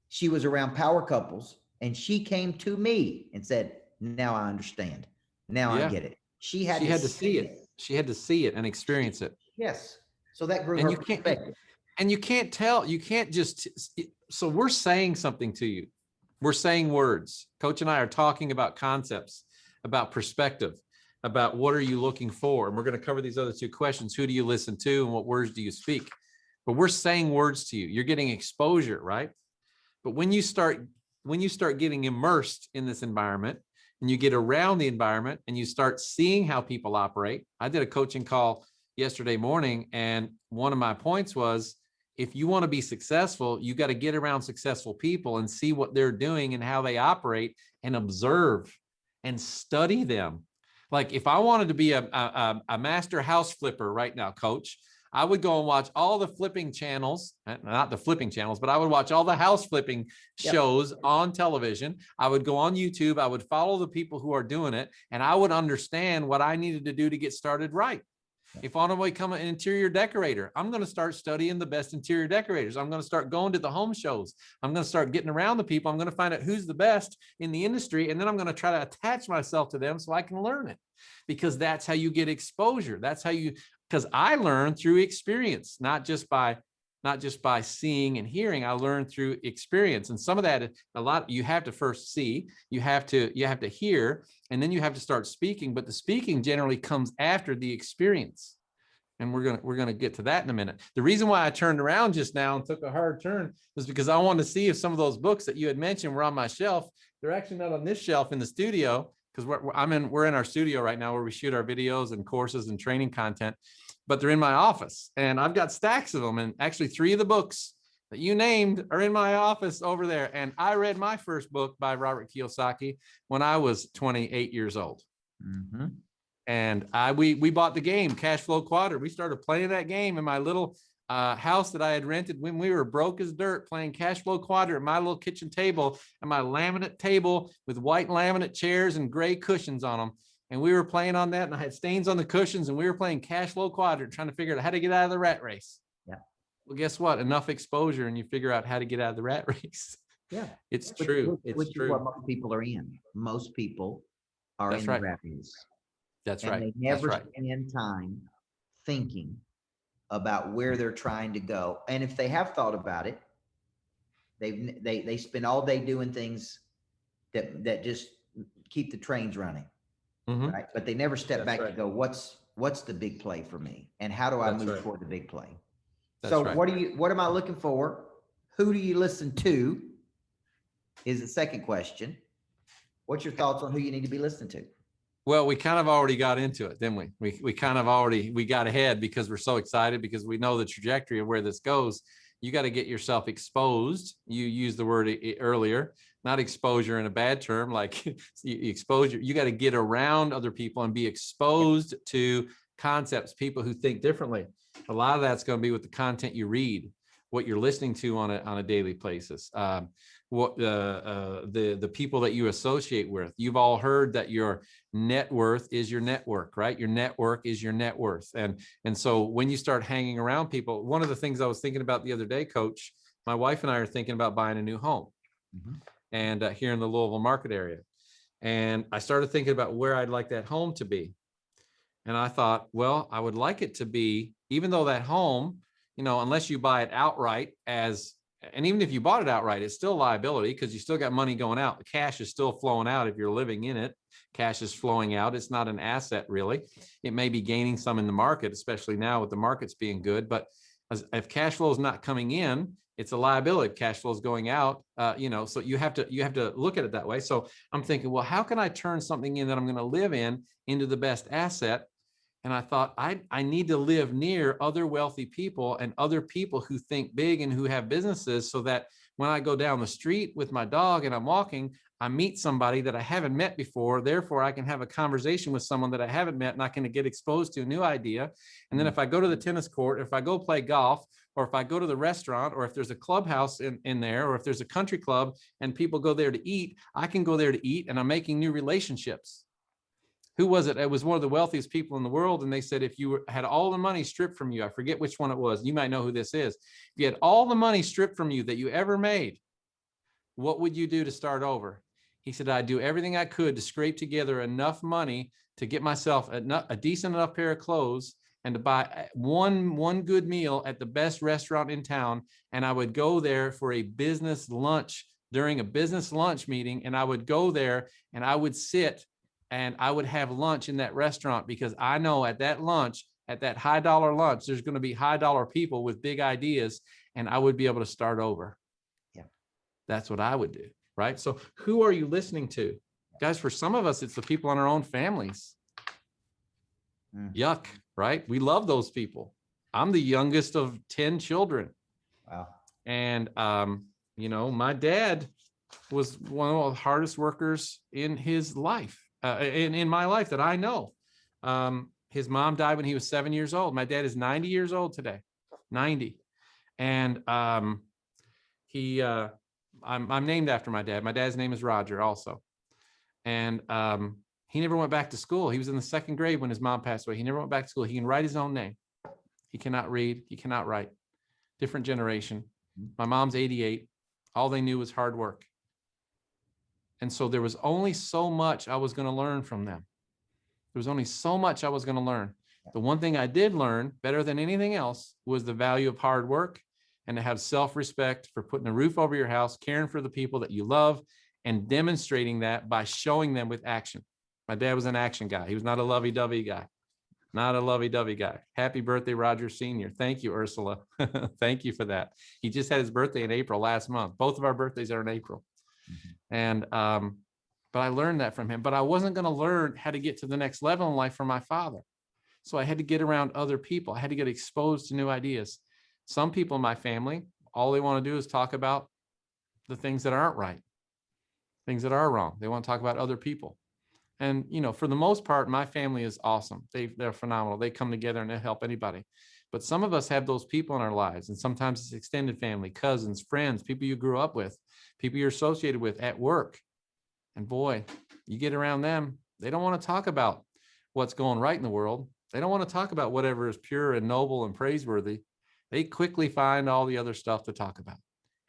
She was around power couples, and she came to me and said, now I understand. Now I get it. She had to see it.
She had to see it and experience it.
Yes. So that grew her perspective.
And you can't tell, you can't just, so we're saying something to you. We're saying words. Coach and I are talking about concepts, about perspective, about what are you looking for? And we're going to cover these other two questions. Who do you listen to and what words do you speak? But we're saying words to you. You're getting exposure, right? But when you start getting immersed in this environment and you get around the environment and you start seeing how people operate. I did a coaching call yesterday morning, and one of my points was, if you want to be successful, you got to get around successful people and see what they're doing and how they operate and observe and study them. Like if I wanted to be a master house flipper right now, Coach, I would go and watch all the flipping channels, not the flipping channels, but I would watch all the house flipping shows on television. I would go on YouTube. I would follow the people who are doing it, and I would understand what I needed to do to get started right. If I want to become an interior decorator, I'm going to start studying the best interior decorators. I'm going to start going to the home shows. I'm going to start getting around the people. I'm going to find out who's the best in the industry. And then I'm going to try to attach myself to them so I can learn it, because that's how you get exposure. That's how you, because I learned through experience, not just by seeing and hearing. I learned through experience. And some of that, a lot, you have to first see, you have to hear, and then you have to start speaking. But the speaking generally comes after the experience. And we're gonna get to that in a minute. The reason why I turned around just now and took a hard turn was because I wanted to see if some of those books that you had mentioned were on my shelf. They're actually not on this shelf in the studio, because we're in our studio right now where we shoot our videos and courses and training content, but they're in my office, and I've got stacks of them. And actually 3 of the books that you named are in my office over there. And I read my first book by Robert Kiyosaki when I was 28 years old. Mm-hmm. And we bought the game Cash Flow Quadrant. We started playing that game in my little house that I had rented when we were broke as dirt, playing Cash Flow Quadrant, my little kitchen table and my laminate table with white laminate chairs and gray cushions on them. And we were playing on that, and I had stains on the cushions, and we were playing Cash Flow Quadrant, trying to figure out how to get out of the rat race. Yeah. Well, guess what? Enough exposure and you figure out how to get out of the rat race. Yeah. It's true. It's true.
What most people are in. Most people are in the rat race.
That's right.
They never spend time thinking about where they're trying to go. And if they have thought about it, they spend all day doing things that just keep the trains running. Mm-hmm. Right? But they never step back to go, what's the big play for me? And how do I move toward the big play? What am I looking for? Who do you listen to? Is the second question. What's your thoughts on who you need to be listening to?
Well, we kind of already got into it, didn't we? We kind of already got ahead because we're so excited, because we know the trajectory of where this goes. You got to get yourself exposed. You used the word earlier, not exposure in a bad term, like exposure. You got to get around other people and be exposed to concepts, people who think differently. A lot of that's going to be with the content you read, what you're listening to on a daily basis, what the people that you associate with. You've all heard that your net worth is your network, right? Your network is your net worth. And so when you start hanging around people, one of the things I was thinking about the other day, Coach, my wife and I are thinking about buying a new home. Mm-hmm. And here in the Louisville market area. And I started thinking about where I'd like that home to be. And I thought, well, I would like it to be, even though that home, unless you buy it outright and even if you bought it outright, it's still liability, because you still got money going out. The cash is still flowing out if you're living in it. Cash is flowing out. It's not an asset, really. It may be gaining some in the market, especially now with the markets being good. But if cash flow is not coming in, it's a liability. Cash flow is going out, so you have to look at it that way. So I'm thinking, well, how can I turn something in that I'm going to live in into the best asset? And I thought, I need to live near other wealthy people and other people who think big and who have businesses, so that when I go down the street with my dog and I'm walking, I meet somebody that I haven't met before. Therefore, I can have a conversation with someone that I haven't met, and I can get exposed to a new idea. And then if I go to the tennis court, if I go play golf, or if I go to the restaurant, or if there's a clubhouse in there, or if there's a country club and people go there to eat, I can go there to eat, and I'm making new relationships. Who was it? It was one of the wealthiest people in the world. And they said, if you had all the money stripped from you, I forget which one it was. You might know who this is. If you had all the money stripped from you that you ever made, what would you do to start over? He said, I'd do everything I could to scrape together enough money to get myself a decent enough pair of clothes and to buy one good meal at the best restaurant in town. And I would go there for a business lunch during a business lunch meeting, and I would go there and I would sit and I would have lunch in that restaurant, because I know at that lunch, at that high dollar lunch, there's going to be high dollar people with big ideas, and I would be able to start over.
Yeah.
That's what I would do. Right. So who are you listening to? Guys, for some of us, it's the people in our own families. Yuck. Right. We love those people. I'm the youngest of 10 children.
Wow. And,
my dad was one of the hardest workers in his life, in my life that I know. His mom died when he was 7 years old. My dad is 90 years old today, 90. And I'm named after my dad. My dad's name is Roger also. And he never went back to school. He was in the second grade when his mom passed away. He never went back to school. He can write his own name. He cannot read. He cannot write. Different generation. My mom's 88. All they knew was hard work. And so there was only so much I was going to learn from them. There was only so much I was going to learn. The one thing I did learn better than anything else was the value of hard work, and to have self-respect for putting a roof over your house, caring for the people that you love, and demonstrating that by showing them with action. My dad was an action guy. He was not a lovey-dovey guy. Not a lovey-dovey guy. Happy birthday, Roger Sr. Thank you, Ursula. Thank you for that. He just had his birthday in April last month. Both of our birthdays are in April. And, but I learned that from him. But I wasn't going to learn how to get to the next level in life from my father. So I had to get around other people. I had to get exposed to new ideas. Some people in my family, all they want to do is talk about the things that aren't right, things that are wrong. They want to talk about other people. And, for the most part, my family is awesome. They're phenomenal. They come together and they help anybody. But some of us have those people in our lives. And sometimes it's extended family, cousins, friends, people you grew up with, people you're associated with at work. And boy, you get around them, they don't want to talk about what's going right in the world. They don't want to talk about whatever is pure and noble and praiseworthy. They quickly find all the other stuff to talk about.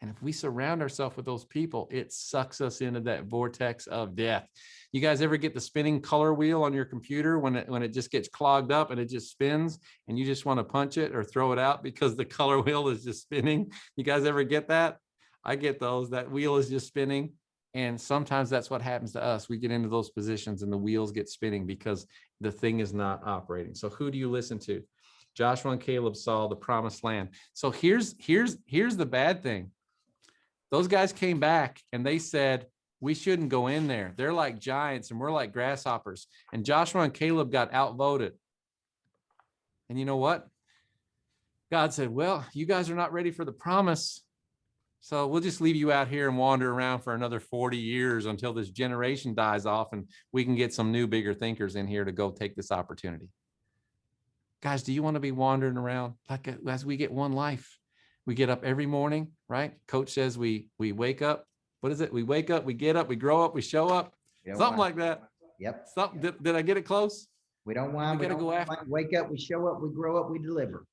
And if we surround ourselves with those people, it sucks us into that vortex of death. You guys ever get the spinning color wheel on your computer when it just gets clogged up and it just spins and you just want to punch it or throw it out because the color wheel is just spinning? You guys ever get that? I get those. That wheel is just spinning. And sometimes that's what happens to us. We get into those positions and the wheels get spinning because the thing is not operating. So who do you listen to? Joshua and Caleb saw the promised land. So here's the bad thing. Those guys came back and they said, we shouldn't go in there. They're like giants and we're like grasshoppers. And Joshua and Caleb got outvoted. And you know what? God said, well, you guys are not ready for the promise. So we'll just leave you out here and wander around for another 40 years until this generation dies off and we can get some new, bigger thinkers in here to go take this opportunity. Guys, do you want to be wandering around like as we get one life? We get up every morning, right? Coach says we wake up. What is it? We wake up, we get up, we grow up, we show up. Something like that.
Yep.
Something. Did I get it close?
We don't whine. We got to go after. Wake up, we show up, we grow up, we deliver.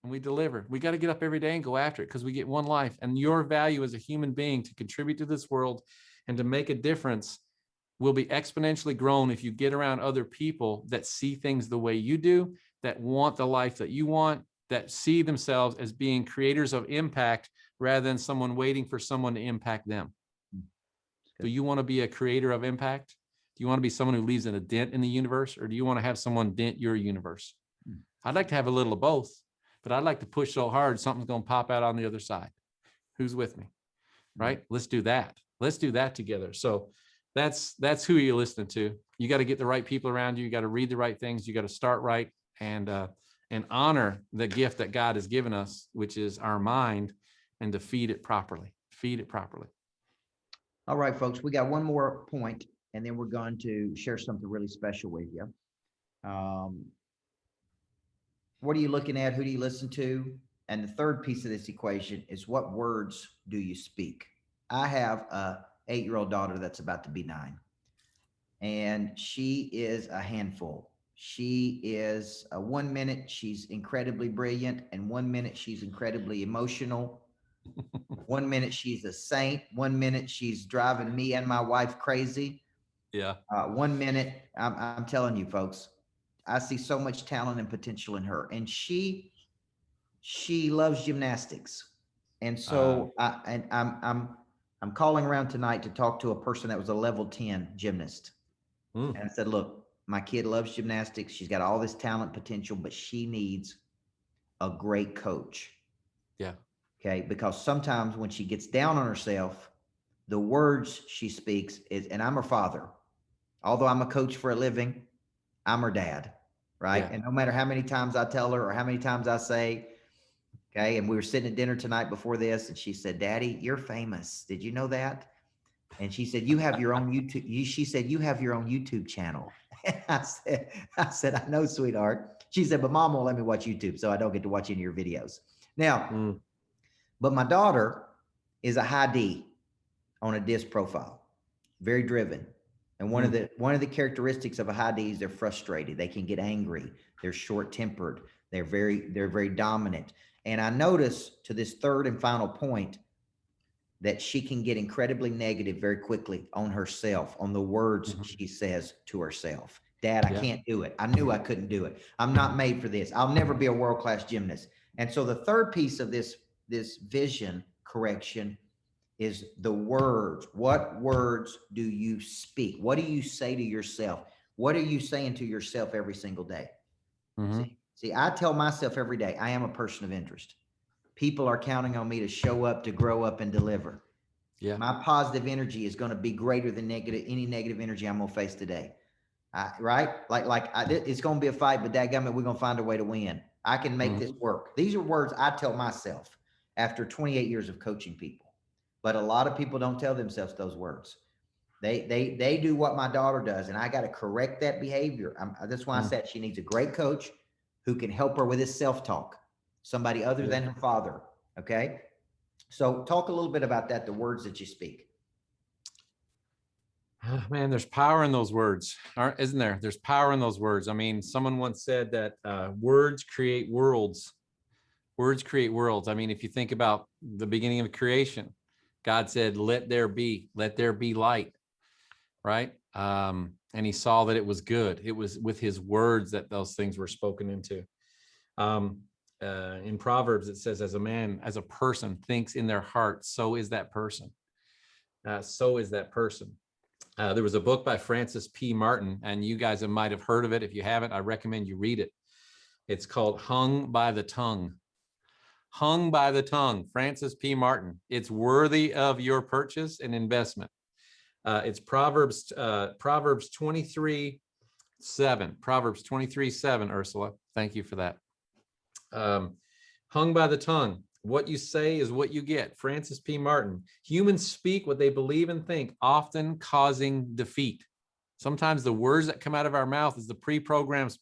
And we deliver. We got to get up every day and go after it because we get one life. And your value as a human being to contribute to this world and to make a difference will be exponentially grown if you get around other people that see things the way you do, that want the life that you want, that see themselves as being creators of impact rather than someone waiting for someone to impact them. Do you want to be a creator of impact? Do you want to be someone who leaves a dent in the universe, or do you want to have someone dent your universe? I'd like to have a little of both, but I'd like to push so hard something's going to pop out on the other side. Who's with me? Right? Let's do that. Let's do that together. So that's who you're listening to. You got to get the right people around you. You got to read the right things. You got to start right and honor the gift that God has given us, which is our mind, and to feed it properly. Feed it properly.
All right, folks, we got one more point, and then we're going to share something really special with you. What are you looking at? Who do you listen to? And the third piece of this equation is, what words do you speak? I have a 8-year-old daughter that's about to be 9, and she is a handful. She is 1 minute she's incredibly brilliant, and 1 minute she's incredibly emotional. 1 minute she's a saint. 1 minute she's driving me and my wife crazy.
Yeah.
1 minute, I'm telling you, folks, I see so much talent and potential in her, and she loves gymnastics. And so I'm I'm calling around tonight to talk to a person that was a level 10 gymnast. And I said, look, my kid loves gymnastics. She's got all this talent potential, but she needs a great coach.
Yeah.
Okay. Because sometimes when she gets down on herself, the words she speaks is, and I'm her father. Although I'm a coach for a living, I'm her dad. Right.
Yeah.
And no matter how many times I tell her or how many times I say, okay. And we were sitting at dinner tonight before this, and she said, Daddy, you're famous. Did you know that? And she said, you have your own YouTube. She said, you have your own YouTube channel. And I said, I know, sweetheart. She said, but mom won't let me watch YouTube, so I don't get to watch any of your videos. Now, but my daughter is a high D on a disc profile, very driven. And one of the characteristics of a high D is they're frustrated. They can get angry. They're short-tempered. They're very dominant. And I noticed, to this third and final point, that she can get incredibly negative very quickly on herself, on the words she says to herself. Dad, I can't do it. I knew I couldn't do it. I'm not made for this. I'll never be a world-class gymnast. And so the third piece of this vision correction is the words. What words do you speak? What do you say to yourself? What are you saying to yourself every single day? See, I tell myself every day, I am a person of interest. People are counting on me to show up, to grow up, and deliver. Yeah. My positive energy is going to be greater than any negative energy I'm going to face today. Right? It's going to be a fight, but dadgummit, we're going to find a way to win. I can make this work. These are words I tell myself after 28 years of coaching people. But a lot of people don't tell themselves those words. They do what my daughter does, and I got to correct that behavior. That's why I said she needs a great coach who can help her with this self-talk. Somebody other than her father. Okay. So talk a little bit about that, the words that you speak.
Oh, man, there's power in those words, isn't there? There's power in those words. I mean, someone once said that words create worlds. Words create worlds. I mean, if you think about the beginning of creation, God said, let there be light, right? And he saw that it was good. It was with his words that those things were spoken into. In Proverbs, it says, as a person thinks in their heart, so is that person. So is that person. There was a book by Francis P. Martin, and you guys might have heard of it. If you haven't, I recommend you read it. It's called Hung by the Tongue. Hung by the Tongue, Francis P. Martin. It's worthy of your purchase and investment. It's Proverbs 23:7. Proverbs 23:7, Ursula. Thank you for that. Hung by the tongue. What you say is what you get. Francis P. Martin. Humans speak what they believe and think, often causing defeat. Sometimes the words that come out of our mouth is the pre-programmed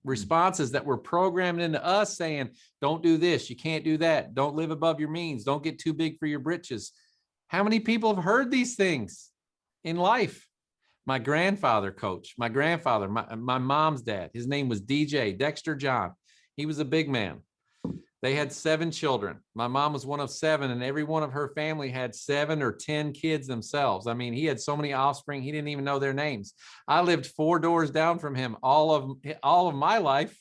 responses that were programmed into us saying, don't do this, you can't do that, don't live above your means, don't get too big for your britches. How many people have heard these things in life? My grandfather, Coach, my mom's dad, his name was DJ, Dexter John. He was a big man. They had 7 children. My mom was one of 7, and every one of her family had 7 or 10 kids themselves. I mean, he had so many offspring, he didn't even know their names. I lived 4 doors down from him all of my life.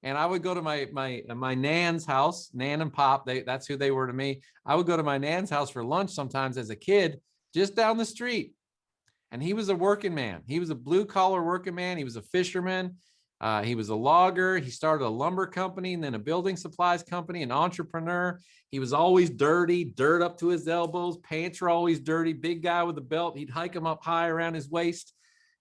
And I would go to my nan's house, Nan and Pop, that's who they were to me. I would go to my nan's house for lunch sometimes as a kid, just down the street. And he was a working man. He was a blue collar working man. He was a fisherman. He was a logger. He started a lumber company and then a building supplies company, an entrepreneur. He was always dirty, dirt up to his elbows. Pants were always dirty. Big guy with a belt. He'd hike them up high around his waist.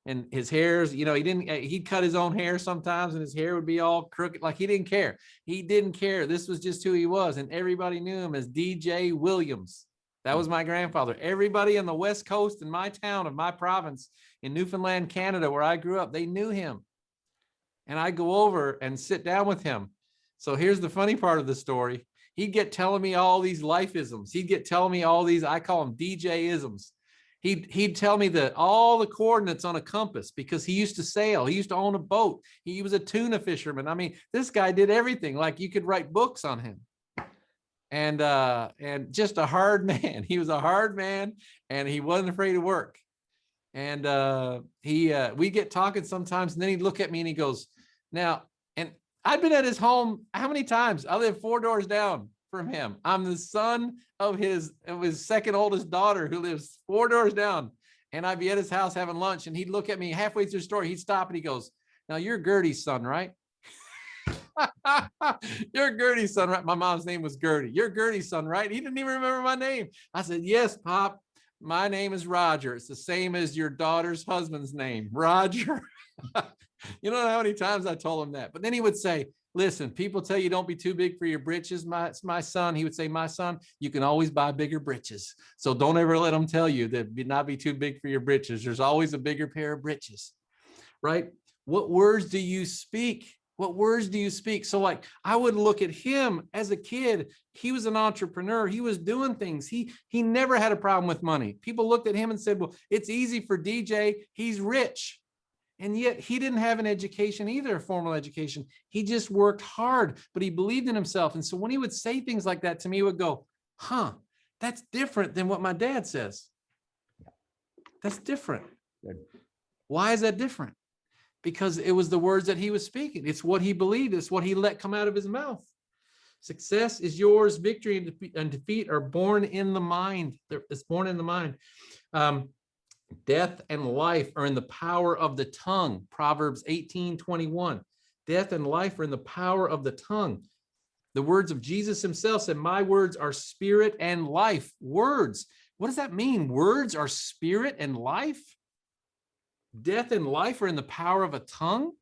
And his hair's, he'd cut his own hair sometimes and his hair would be all crooked. Like he didn't care. He didn't care. This was just who he was. And everybody knew him as DJ Williams. That was my grandfather. Everybody on the West Coast in my town of my province in Newfoundland, Canada, where I grew up, they knew him. And I'd go over and sit down with him. So here's the funny part of the story. He'd get telling me all these life-isms. He'd get telling me all these, I call them DJ-isms. He'd tell me all the coordinates on a compass because he used to sail. He used to own a boat. He was a tuna fisherman. I mean, this guy did everything. Like you could write books on him. And just a hard man. He was a hard man and he wasn't afraid of work. And we get talking sometimes, and then he'd look at me and he goes, now, and I've been at his home how many times? I live 4 doors down from him. I'm the son of his second oldest daughter who lives 4 doors down. And I'd be at his house having lunch, and he'd look at me halfway through the story. He'd stop and he goes, "Now you're Gertie's son, right?" "You're Gertie's son, right?" My mom's name was Gertie. "You're Gertie's son, right?" He didn't even remember my name. I said, "Yes, Pop. My name is Roger. It's the same as your daughter's husband's name, Roger." You don't know how many times I told him that. But then he would say, "Listen, people tell you don't be too big for your britches, my son." He would say, "My son, you can always buy bigger britches. So don't ever let them tell you that not be too big for your britches. There's always a bigger pair of britches," right? What words do you speak? What words do you speak? So like, I would look at him as a kid. He was an entrepreneur. He was doing things. He never had a problem with money. People looked at him and said, "Well, it's easy for DJ. He's rich." And yet he didn't have an education either, a formal education. He just worked hard, but he believed in himself. And so when he would say things like that to me, he would go, "Huh, that's different than what my dad says. That's different."
Good.
Why is that different? Because it was the words that he was speaking. It's what he believed. It's what he let come out of his mouth. Success is yours. Victory and defeat are born in the mind. It's born in the mind. Death and life are in the power of the tongue. Proverbs 18:21. Death and life are in the power of the tongue. The words of Jesus himself said, "My words are spirit and life." Words. What does that mean? Words are spirit and life? Death and life are in the power of a tongue?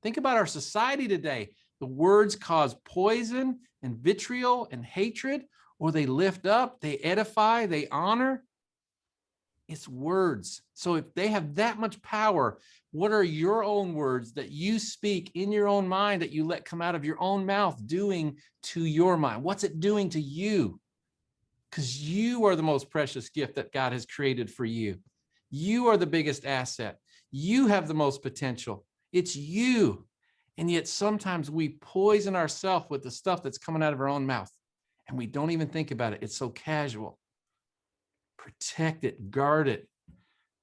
Think about our society today. The words cause poison and vitriol and hatred, or they lift up, they edify, they honor. It's words. So if they have that much power, what are your own words that you speak in your own mind, that you let come out of your own mouth, doing to your mind? What's it doing to you? Because you are the most precious gift that God has created for you. You are the biggest asset. You have the most potential. It's you. And yet sometimes we poison ourselves with the stuff that's coming out of our own mouth, and we don't even think about it. It's so casual. Protect it, guard it.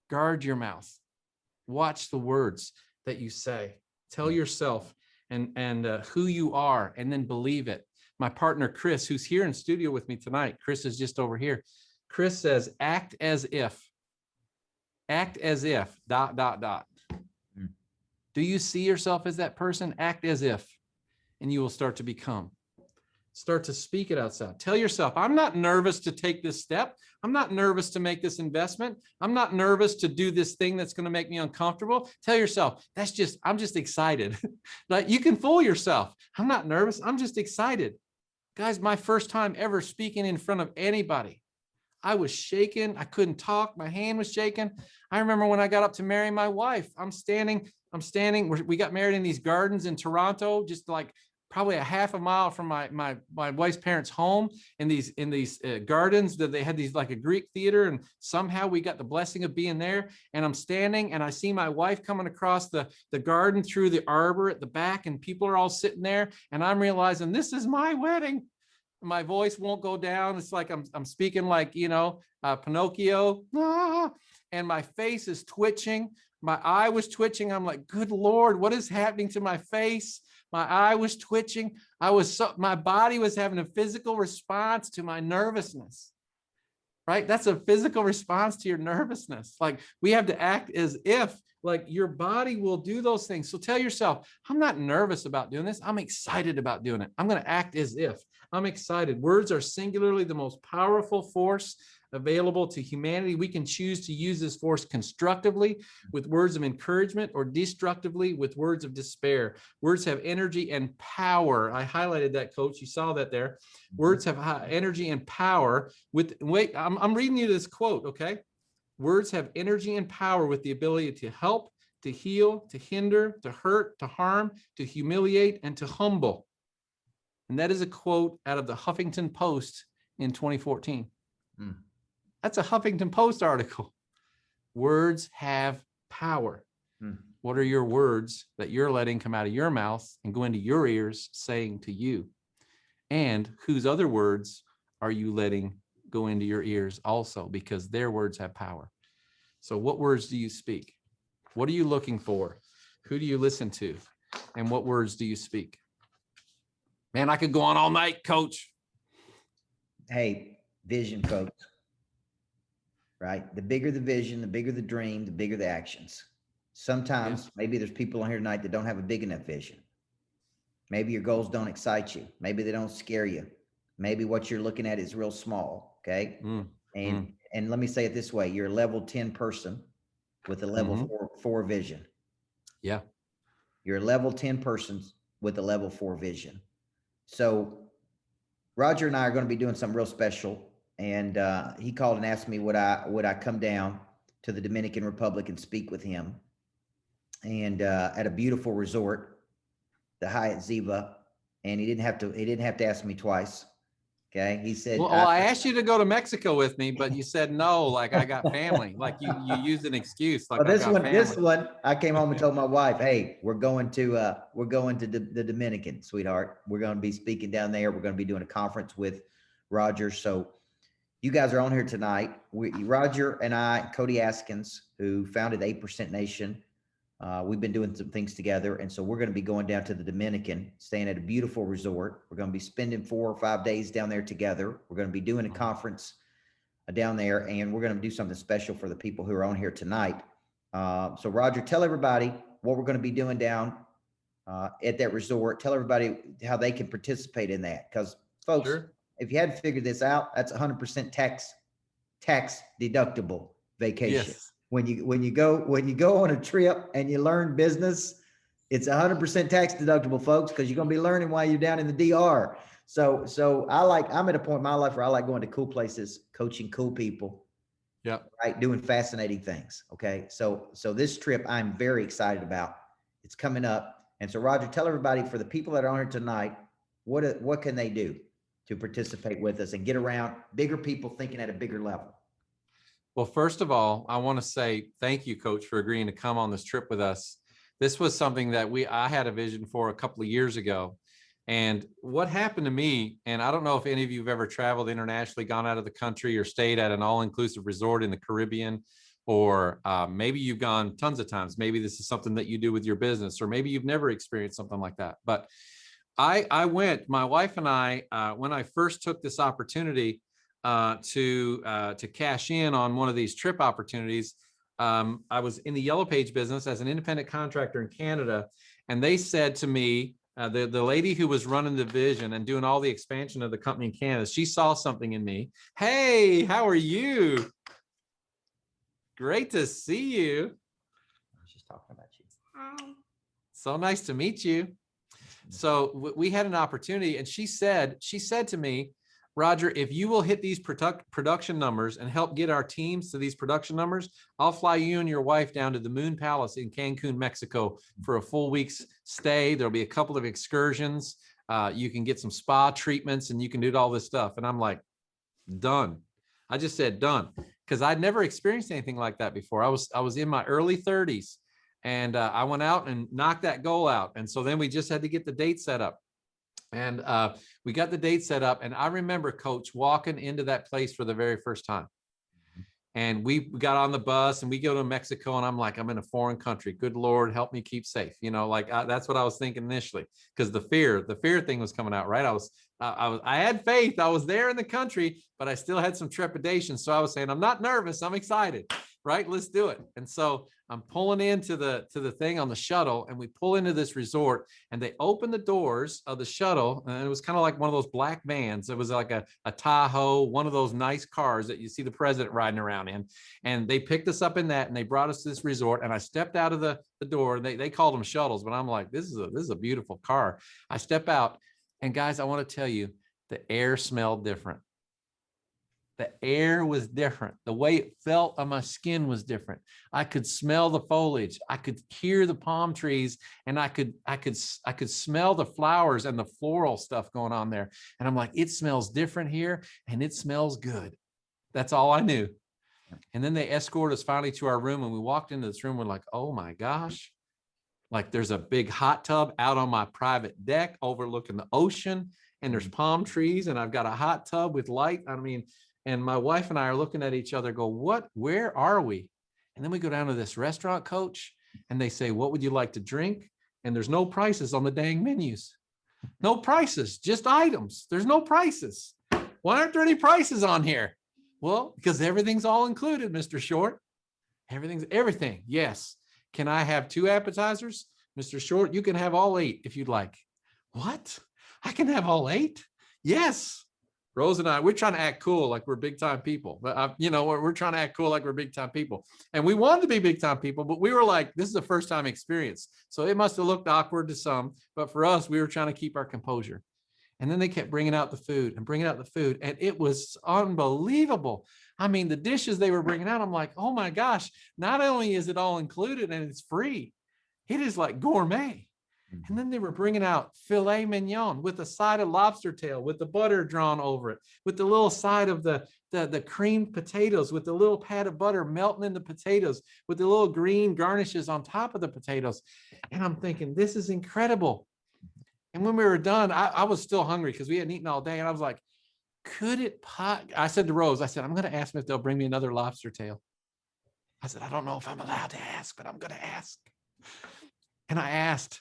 Guard your mouth. Watch the words that you say. Tell yourself and who you are, and then believe it. My partner, Chris, who's here in studio with me tonight, Chris is just over here. Chris says, act as if, ... Do you see yourself as that person? Act as if, and you will start to become. Start to speak it outside. Tell yourself, I'm not nervous to take this step. I'm not nervous to make this investment. I'm not nervous to do this thing that's going to make me uncomfortable. Tell yourself, I'm just excited. Like, you can fool yourself. I'm not nervous. I'm just excited. Guys, my first time ever speaking in front of anybody, I was shaking. I couldn't talk. My hand was shaking. I remember when I got up to marry my wife, I'm standing. We got married in these gardens in Toronto, just like probably a half a mile from my wife's parents' home, in these gardens that they had these, like a Greek theater. And somehow we got the blessing of being there. And I'm standing and I see my wife coming across the garden through the arbor at the back, and people are all sitting there. And I'm realizing this is my wedding. My voice won't go down. It's like I'm speaking like, Pinocchio. And my face is twitching. My eye was twitching. I'm like, good Lord, what is happening to my face? My eye was twitching. My body was having a physical response to my nervousness, right? That's a physical response to your nervousness. Like, we have to act as if, like, your body will do those things. So tell yourself, I'm not nervous about doing this. I'm excited about doing it. I'm going to act as if I'm excited. Words are singularly the most powerful force available to humanity. We can choose to use this force constructively with words of encouragement, or destructively with words of despair. Words have energy and power. I highlighted that, Coach. You saw that there. Words have energy and power. I'm reading you this quote, okay? Words have energy and power with the ability to help, to heal, to hinder, to hurt, to harm, to humiliate, and to humble. And that is a quote out of the Huffington Post in 2014. That's a Huffington Post article. Words have power. What are your words that you're letting come out of your mouth and go into your ears saying to you? And whose other words are you letting go into your ears also? Because their words have power. So what words do you speak? What are you looking for? Who do you listen to? And what words do you speak? Man, I could go on all night, Coach.
Hey, vision, folks. Right? The bigger the vision, the bigger the dream, the bigger the actions. Sometimes maybe there's people on here tonight that don't have a big enough vision. Maybe your goals don't excite you. Maybe they don't scare you. Maybe what you're looking at is real small. Okay. And let me say it this way: you're a level 10 person with a level four vision.
Yeah.
You're a level 10 person with a level 4 vision. So Roger and I are going to be doing something real special. And he called and asked me would I come down to the Dominican Republic and speak with him, and at a beautiful resort, the Hyatt Ziva. And he didn't have to ask me twice. Okay, he said,
well, I asked you to go to Mexico with me, but you said no. Like, I got family. Like, you used an excuse. Like,
well, this one, I came home and told my wife, "Hey, we're going to the Dominican, sweetheart. We're going to be speaking down there. We're going to be doing a conference with Roger. So you guys are on here tonight. Roger and I, Cody Askins, who founded 8% Nation, we've been doing some things together. And so we're going to be going down to the Dominican, staying at a beautiful resort. We're going to be spending 4 or 5 days down there together. We're going to be doing a conference down there, and we're going to do something special for the people who are on here tonight. So Roger, tell everybody what we're going to be doing down at that resort. Tell everybody how they can participate in that. Because folks, if you hadn't figured this out, that's 100% tax deductible vacation. Yes. When you go on a trip and you learn business, it's 100% tax deductible, folks, because you're going to be learning while you're down in the DR. So I'm at a point in my life where I like going to cool places, coaching cool people. Yeah. Right. Doing fascinating things. Okay. So this trip I'm very excited about. It's coming up. And so Roger, tell everybody, for the people that are on here tonight, what can they do to participate with us and get around bigger people thinking at a bigger level?
Well, first of all, I want to say thank you, Coach, for agreeing to come on this trip with us. This was something that I had a vision for a couple of years ago. And what happened to me, and I don't know if any of you have ever traveled internationally, gone out of the country, or stayed at an all-inclusive resort in the Caribbean, or maybe you've gone tons of times. Maybe this is something that you do with your business, or maybe you've never experienced something like that. But I went, my wife and I, when I first took this opportunity to cash in on one of these trip opportunities, I was in the Yellow Page business as an independent contractor in Canada. And they said to me, the lady who was running the division and doing all the expansion of the company in Canada, she saw something in me. Hey, how are you? Great to see you.
I was just talking about you.
Hi.
So nice to meet you. So we had an opportunity, and she said to me, Roger, if you will hit these production numbers and help get our teams to these production numbers, I'll fly you and your wife down to the Moon Palace in Cancun, Mexico for a full week's stay. There'll be a couple of excursions. You can get some spa treatments, and you can do all this stuff. And I'm like, done. I just said done, because I'd never experienced anything like that before. I was in my early 30s, and I went out and knocked that goal out. And so then we just had to get the date set up. And we got the date set up, and I remember, Coach, walking into that place for the very first time. And we got on the bus and we go to Mexico, and I'm like, I'm in a foreign country. Good Lord, help me keep safe. You know, like that's what I was thinking initially, because the fear thing was coming out, right? I had faith. I was there in the country, but I still had some trepidation. So I was saying, I'm not nervous. I'm excited, right? Let's do it. And so I'm pulling into the thing on the shuttle, and we pull into this resort, and they open the doors of the shuttle, and it was kind of like one of those black vans. It was like a Tahoe, one of those nice cars that you see the president riding around in. And they picked us up in that, and they brought us to this resort. And I stepped out of the door. They called them shuttles, but I'm like, this is a beautiful car. I step out, and guys, I want to tell you, the air smelled different. The air was different. The way it felt on my skin was different. I could smell the foliage. I could hear the palm trees, and I could smell the flowers and the floral stuff going on there. And I'm like, it smells different here, and it smells good. That's all I knew. And then they escorted us finally to our room, and we walked into this room. We're like, oh my gosh. Like, there's a big hot tub out on my private deck overlooking the ocean, and there's palm trees, and I've got a hot tub with light. I mean, and my wife and I are looking at each other, go, where are we? And then we go down to this restaurant, Coach, and they say, what would you like to drink? And there's no prices on the dang menus. No prices, just items. There's no prices. Why aren't there any prices on here? Well, because everything's all included, Mr. Short. Everything's everything. Yes. Can I have 2 appetizers? Mr. Short, you can have all 8 if you'd like. What? I can have all 8? Yes. Rose and I, we're trying to act cool like we're big time people. But we're trying to act cool like we're big time people. And we wanted to be big time people, but we were like, this is a first time experience. So it must have looked awkward to some, but for us, we were trying to keep our composure. And then they kept bringing out the food and bringing out the food. And it was unbelievable. I mean, the dishes they were bringing out, I'm like, oh my gosh, not only is it all included and it's free, it is like gourmet. And then they were bringing out filet mignon with a side of lobster tail, with the butter drawn over it, with the little side of the creamed potatoes, with the little pat of butter melting in the potatoes, with the little green garnishes on top of the potatoes. And I'm thinking, this is incredible. And when we were done, I was still hungry because we hadn't eaten all day. And I was like, I said to Rose, I'm going to ask them if they'll bring me another lobster tail. I said, I don't know if I'm allowed to ask, but I'm going to ask. And I asked.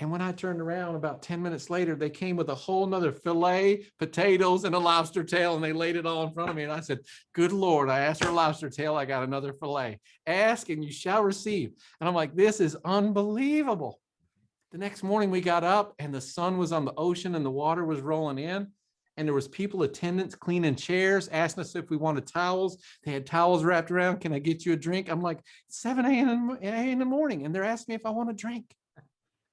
And when I turned around about 10 minutes later, they came with a whole nother filet, potatoes, and a lobster tail, and they laid it all in front of me. And I said, good Lord, I asked for a lobster tail. I got another filet. Ask and you shall receive. And I'm like, this is unbelievable. The next morning we got up and the sun was on the ocean and the water was rolling in. And there was people, attendants, cleaning chairs, asking us if we wanted towels. They had towels wrapped around. Can I get you a drink? I'm like, 7 a.m. in the morning. And they're asking me if I want a drink.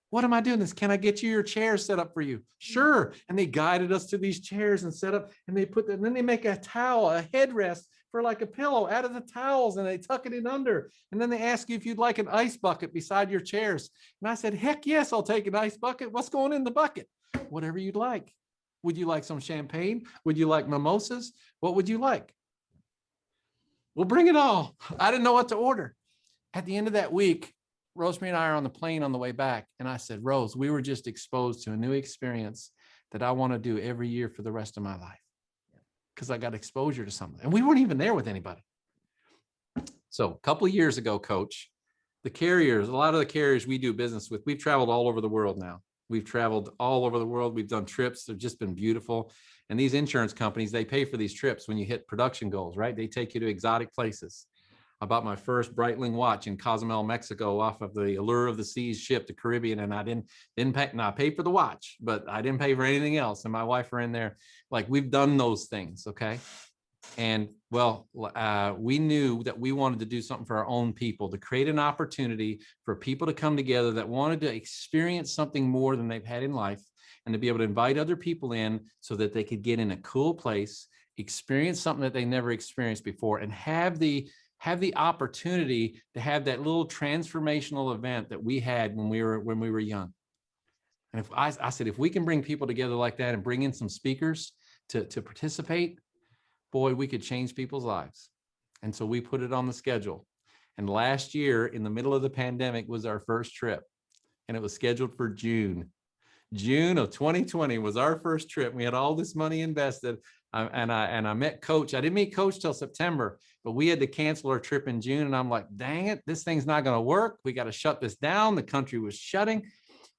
What am I doing this? Can I get you your chair set up for you? Sure. And they guided us to these chairs and set up, and and then they make a towel, a headrest for like a pillow out of the towels, and they tuck it in under. And then they ask you if you'd like an ice bucket beside your chairs. And I said, heck yes, I'll take an ice bucket. What's going in the bucket? Whatever you'd like. Would you like some champagne? Would you like mimosas? What would you like? We'll bring it all. I didn't know what to order. At the end of that week, Rosemary and I are on the plane on the way back. And I said, Rose, we were just exposed to a new experience that I want to do every year for the rest of my life. Because I got exposure to something. And we weren't even there with anybody. So a couple of years ago, Coach, a lot of the carriers we do business with, we've traveled all over the world now. We've traveled all over the world. We've done trips. They've just been beautiful. And these insurance companies, they pay for these trips when you hit production goals, right? They take you to exotic places. I bought my first Breitling watch in Cozumel, Mexico, off of the Allure of the Seas ship to Caribbean, and I didn't pay. Now I paid for the watch, but I didn't pay for anything else. And my wife were in there, like, we've done those things, okay? And well, we knew that we wanted to do something for our own people, to create an opportunity for people to come together that wanted to experience something more than they've had in life, and to be able to invite other people in so that they could get in a cool place, experience something that they never experienced before, and have the opportunity to have that little transformational event that we had when we were young. And if I said, if we can bring people together like that and bring in some speakers to participate, boy, we could change people's lives. And so we put it on the schedule. And last year, in the middle of the pandemic, was our first trip. And it was scheduled for June. June of 2020 was our first trip. We had all this money invested. And I met Coach. I didn't meet Coach till September, but we had to cancel our trip in June. And I'm like, dang it, this thing's not going to work. We got to shut this down. The country was shutting,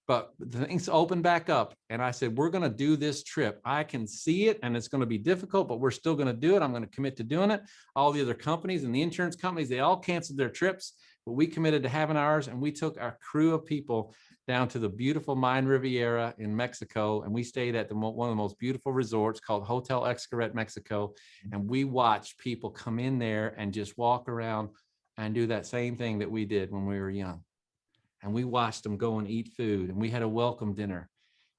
but the things opened back up. And I said, we're going to do this trip. I can see it, and it's going to be difficult, but we're still going to do it. I'm going to commit to doing it. All the other companies and the insurance companies, they all canceled their trips, but we committed to having ours. And we took our crew of people down to the beautiful Mayan Riviera in Mexico. And we stayed at one of the most beautiful resorts called Hotel Xcaret, Mexico. And we watched people come in there and just walk around and do that same thing that we did when we were young. And we watched them go and eat food. And we had a welcome dinner.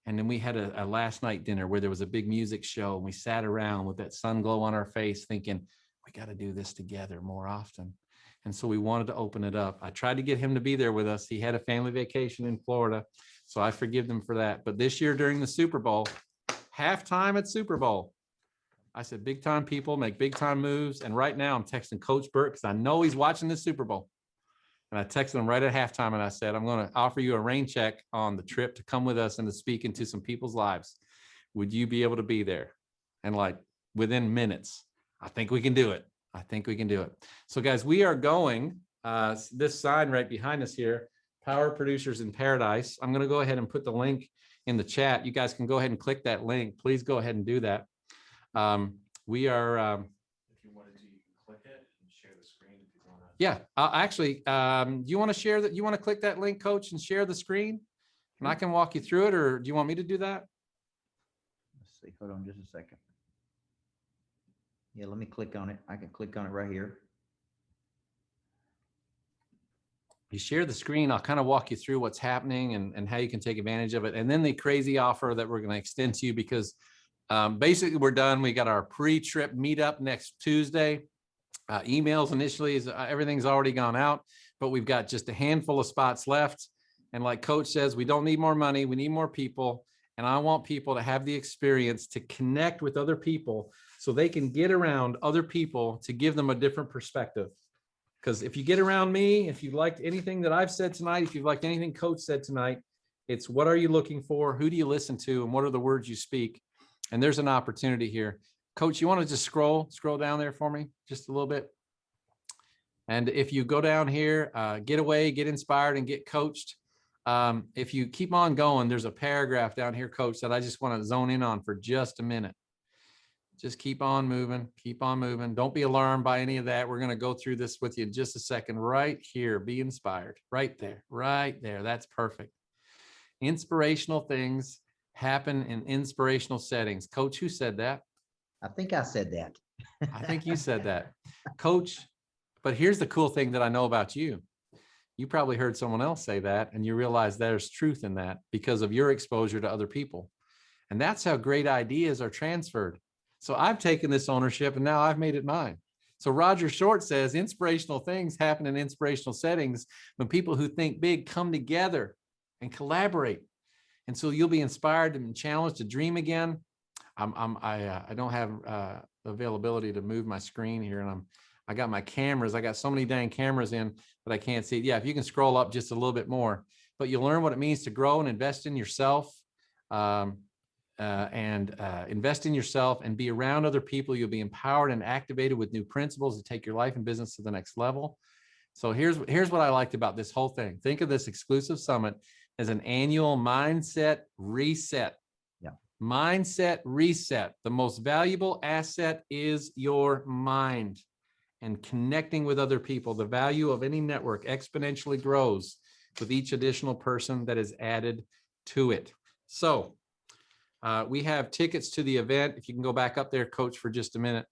And then we had a last night dinner where there was a big music show. And we sat around with that sun glow on our face thinking, we got to do this together more often. And so we wanted to open it up. I tried to get him to be there with us. He had a family vacation in Florida, so I forgive them for that. But this year during the Super Bowl, halftime at Super Bowl, I said, big time people make big time moves. And right now I'm texting Coach Burt because I know he's watching the Super Bowl. And I texted him right at halftime and I said, I'm going to offer you a rain check on the trip to come with us and to speak into some people's lives. Would you be able to be there? And like within minutes, I think we can do it. I think we can do it. So guys, we are going, this sign right behind us here, Power Producers in Paradise. I'm going to go ahead and put the link in the chat. You guys can go ahead and click that link. Please go ahead and do that. We are, if you wanted to, you can click it and share the screen if you want to. Yeah, actually, do you want to share that? You want to click that link, Coach, and share the screen? And I can walk you through it, or do you want me to do that?
Let's see. Hold on just a second. Yeah, let me click on it. I can click on it right here.
You share the screen, I'll kind of walk you through what's happening and how you can take advantage of it. And then the crazy offer that we're going to extend to you, because basically we're done. We got our pre-trip meetup next Tuesday. Emails initially, everything's already gone out, but we've got just a handful of spots left. And like Coach says, we don't need more money. We need more people. And I want people to have the experience to connect with other people so they can get around other people to give them a different perspective. Because if you get around me, if you liked anything that I've said tonight, if you've liked anything Coach said tonight, it's what are you looking for? Who do you listen to? And what are the words you speak? And there's an opportunity here. Coach, you want to just scroll down there for me just a little bit? And if you go down here, get away, get inspired, and get coached. If you keep on going, there's a paragraph down here, Coach, that I just want to zone in on for just a minute. Just keep on moving, keep on moving. Don't be alarmed by any of that. We're going to go through this with you in just a second. Right here, be inspired. Right there, right there. That's perfect. Inspirational things happen in inspirational settings. Coach, who said that?
I think I said that.
I think you said that, Coach. But here's the cool thing that I know about you. You probably heard someone else say that, and you realize there's truth in that because of your exposure to other people. And that's how great ideas are transferred. So I've taken this ownership and now I've made it mine. So Roger Short says inspirational things happen in inspirational settings when people who think big come together and collaborate. And so you'll be inspired and challenged to dream again. I don't have availability to move my screen here, and I got my cameras. I got so many dang cameras in that I can't see. Yeah, if you can scroll up just a little bit more, but you'll learn what it means to grow and invest in yourself. Invest in yourself and be around other people. You'll be empowered and activated with new principles to take your life and business to the next level. So here's what I liked about this whole thing. Think of this exclusive summit as an annual mindset reset.
Yeah.
Mindset reset. The most valuable asset is your mind, and connecting with other people. The value of any network exponentially grows with each additional person that is added to it. So we have tickets to the event. If you can go back up there, Coach, for just a minute.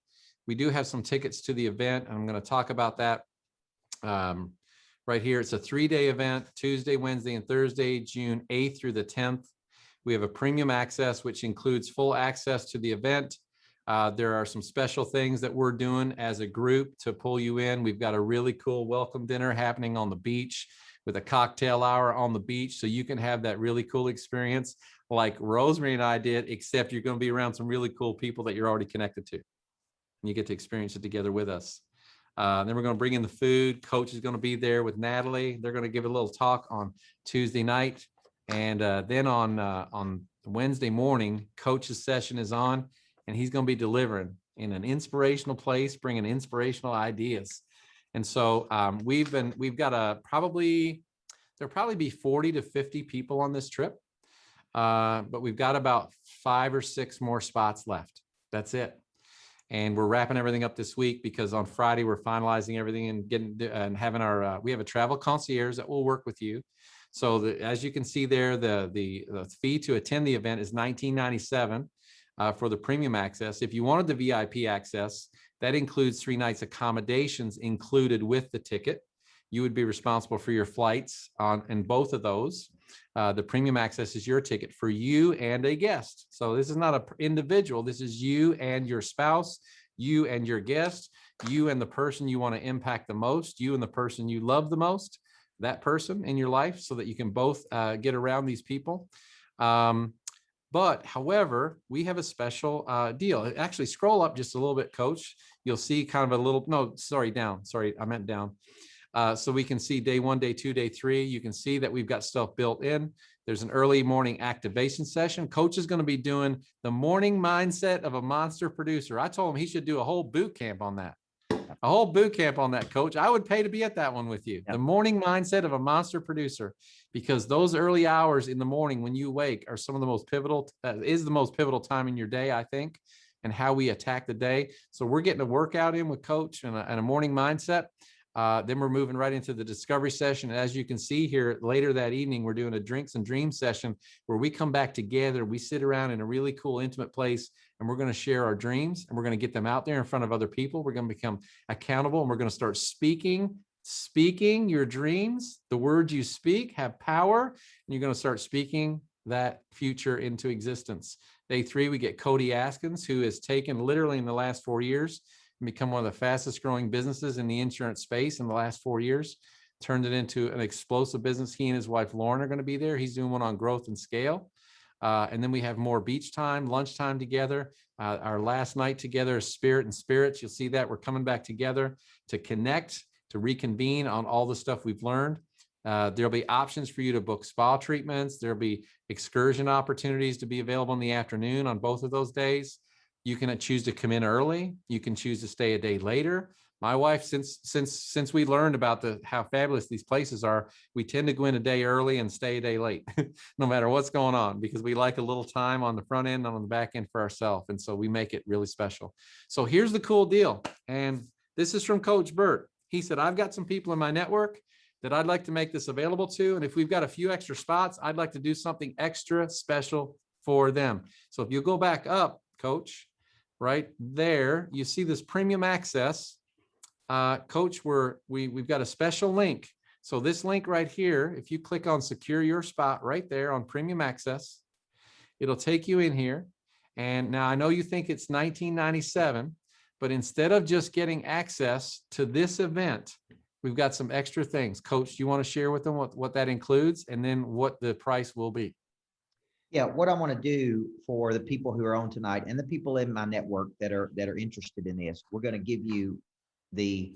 We do have some tickets to the event. I'm going to talk about that right here. It's a 3-day event, Tuesday, Wednesday, and Thursday, June 8th through the 10th. We have a premium access, which includes full access to the event. There are some special things that we're doing as a group to pull you in. We've got a really cool welcome dinner happening on the beach with a cocktail hour on the beach, so you can have that really cool experience like Rosemary and I did, except you're going to be around some really cool people that you're already connected to. And you get to experience it together with us. Then we're going to bring in the food. Coach is going to be there with Natalie. They're going to give a little talk on Tuesday night. And then on Wednesday morning, Coach's session is on, and he's going to be delivering in an inspirational place, bringing inspirational ideas. And so there'll probably be 40 to 50 people on this trip. But we've got about 5 or 6 more spots left. That's it. And we're wrapping everything up this week because on Friday we're finalizing everything and having our we have a travel concierge that will work with you. So as you can see there, the fee to attend the event is $19.97 for the premium access. If you wanted the VIP access, that includes 3 nights accommodations included with the ticket. You would be responsible for your flights in both of those. The premium access is your ticket for you and a guest. So this is not an individual. This is you and your spouse, you and your guest, you and the person you want to impact the most, you and the person you love the most, that person in your life, so that you can both get around these people. But however, we have a special deal. Actually, scroll up just a little bit, Coach. You'll see kind of a little, no, sorry, down. Sorry, I meant down. So we can see day 1, day 2, day 3. You can see that we've got stuff built in. There's an early morning activation session. Coach is going to be doing the morning mindset of a monster producer. I told him he should do a whole boot camp on that. A whole boot camp on that, Coach. I would pay to be at that one with you. Yep. The morning mindset of a monster producer, because those early hours in the morning when you wake are some of the most pivotal, is the most pivotal time in your day, I think. and how we attack the day. So we're getting a workout in with Coach and a morning mindset. Then we're moving right into the discovery session. And as you can see here later that evening, we're doing a drinks and dreams session where we come back together. We sit around in a really cool, intimate place, and we're going to share our dreams, and we're going to get them out there in front of other people. We're going to become accountable, and we're going to start speaking your dreams. The words you speak have power, and you're going to start speaking that future into existence. Day 3, we get Cody Askins, who has taken literally in the last 4 years and become one of the fastest growing businesses in the insurance space in the last 4 years, turned it into an explosive business. He and his wife, Lauren, are going to be there. He's doing one on growth and scale. And then we have more beach time, lunchtime together. Our last night together is Spirit and Spirits. You'll see that we're coming back together to connect, to reconvene on all the stuff we've learned. There'll be options for you to book spa treatments. There'll be excursion opportunities to be available in the afternoon on both of those days. You can choose to come in early. You can choose to stay a day later. My wife, since we learned about how fabulous these places are, we tend to go in a day early and stay a day late, no matter what's going on, because we like a little time on the front end and on the back end for ourselves. And so we make it really special. So here's the cool deal. And this is from Coach Burt. He said, I've got some people in my network that I'd like to make this available to. And if we've got a few extra spots, I'd like to do something extra special for them. So if you go back up, Coach, right there, you see this premium access. Coach, we've got a special link. So this link right here, if you click on secure your spot right there on premium access, it'll take you in here. And now I know you think it's $19.97, but instead of just getting access to this event, we've got some extra things. Coach, do you want to share with them what that includes and then what the price will be?
Yeah, what I want to do for the people who are on tonight and the people in my network that are interested in this, we're going to give you the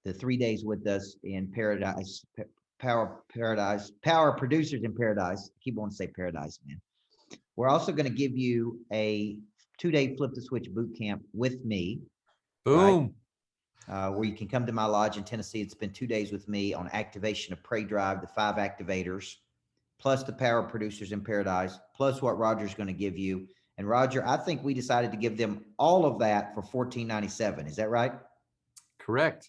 3 days with us in Paradise, Power Producers in Paradise. I keep wanting to say Paradise, man. We're also going to give you a 2-day Flip the Switch boot camp with me.
Boom.
Right? Where you can come to my lodge in Tennessee. It's been 2 days with me on activation of Prey Drive, the 5 activators, plus the Power Producers in Paradise, plus what Roger's going to give you. And Roger, I think we decided to give them all of that for $14.97. Is that right?
Correct.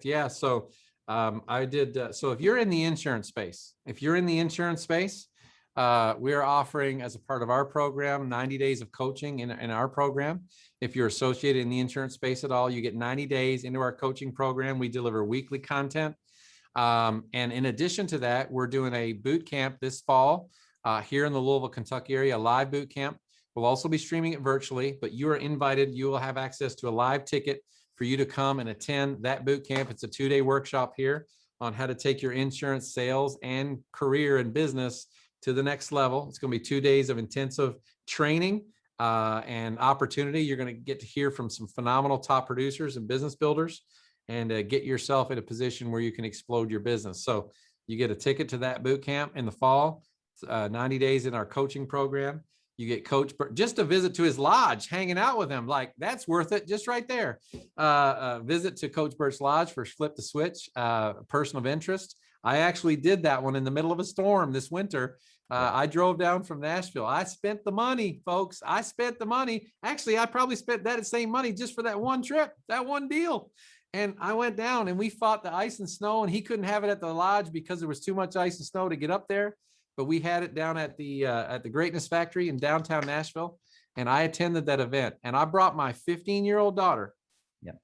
Yeah. So I did. So if you're in the insurance space, we are offering, as a part of our program, 90 days of coaching in our program. If you're associated in the insurance space at all, you get 90 days into our coaching program. We deliver weekly content. And in addition to that, we're doing a boot camp this fall here in the Louisville, Kentucky area, a live boot camp. We'll also be streaming it virtually, but you are invited. You will have access to a live ticket for you to come and attend that boot camp. It's a 2-day workshop here on how to take your insurance sales and career and business to the next level. It's going to be 2 days of intensive training and opportunity. You're going to get to hear from some phenomenal top producers and business builders and get yourself in a position where you can explode your business. So you get a ticket to that boot camp in the fall, 90 days in our coaching program. You get Coach Burt, just a visit to his lodge, hanging out with him. Like, that's worth it just right there. Visit to Coach Burt's lodge for Flip the Switch, person of interest. I actually did that one in the middle of a storm this winter. I drove down from Nashville. I spent the money, folks. I spent the money. Actually, I probably spent that same money just for that one trip, that one deal. And I went down and we fought the ice and snow, and he couldn't have it at the lodge because there was too much ice and snow to get up there. But we had it down at the Greatness Factory in downtown Nashville. And I attended that event, and I brought my 15-year-old daughter,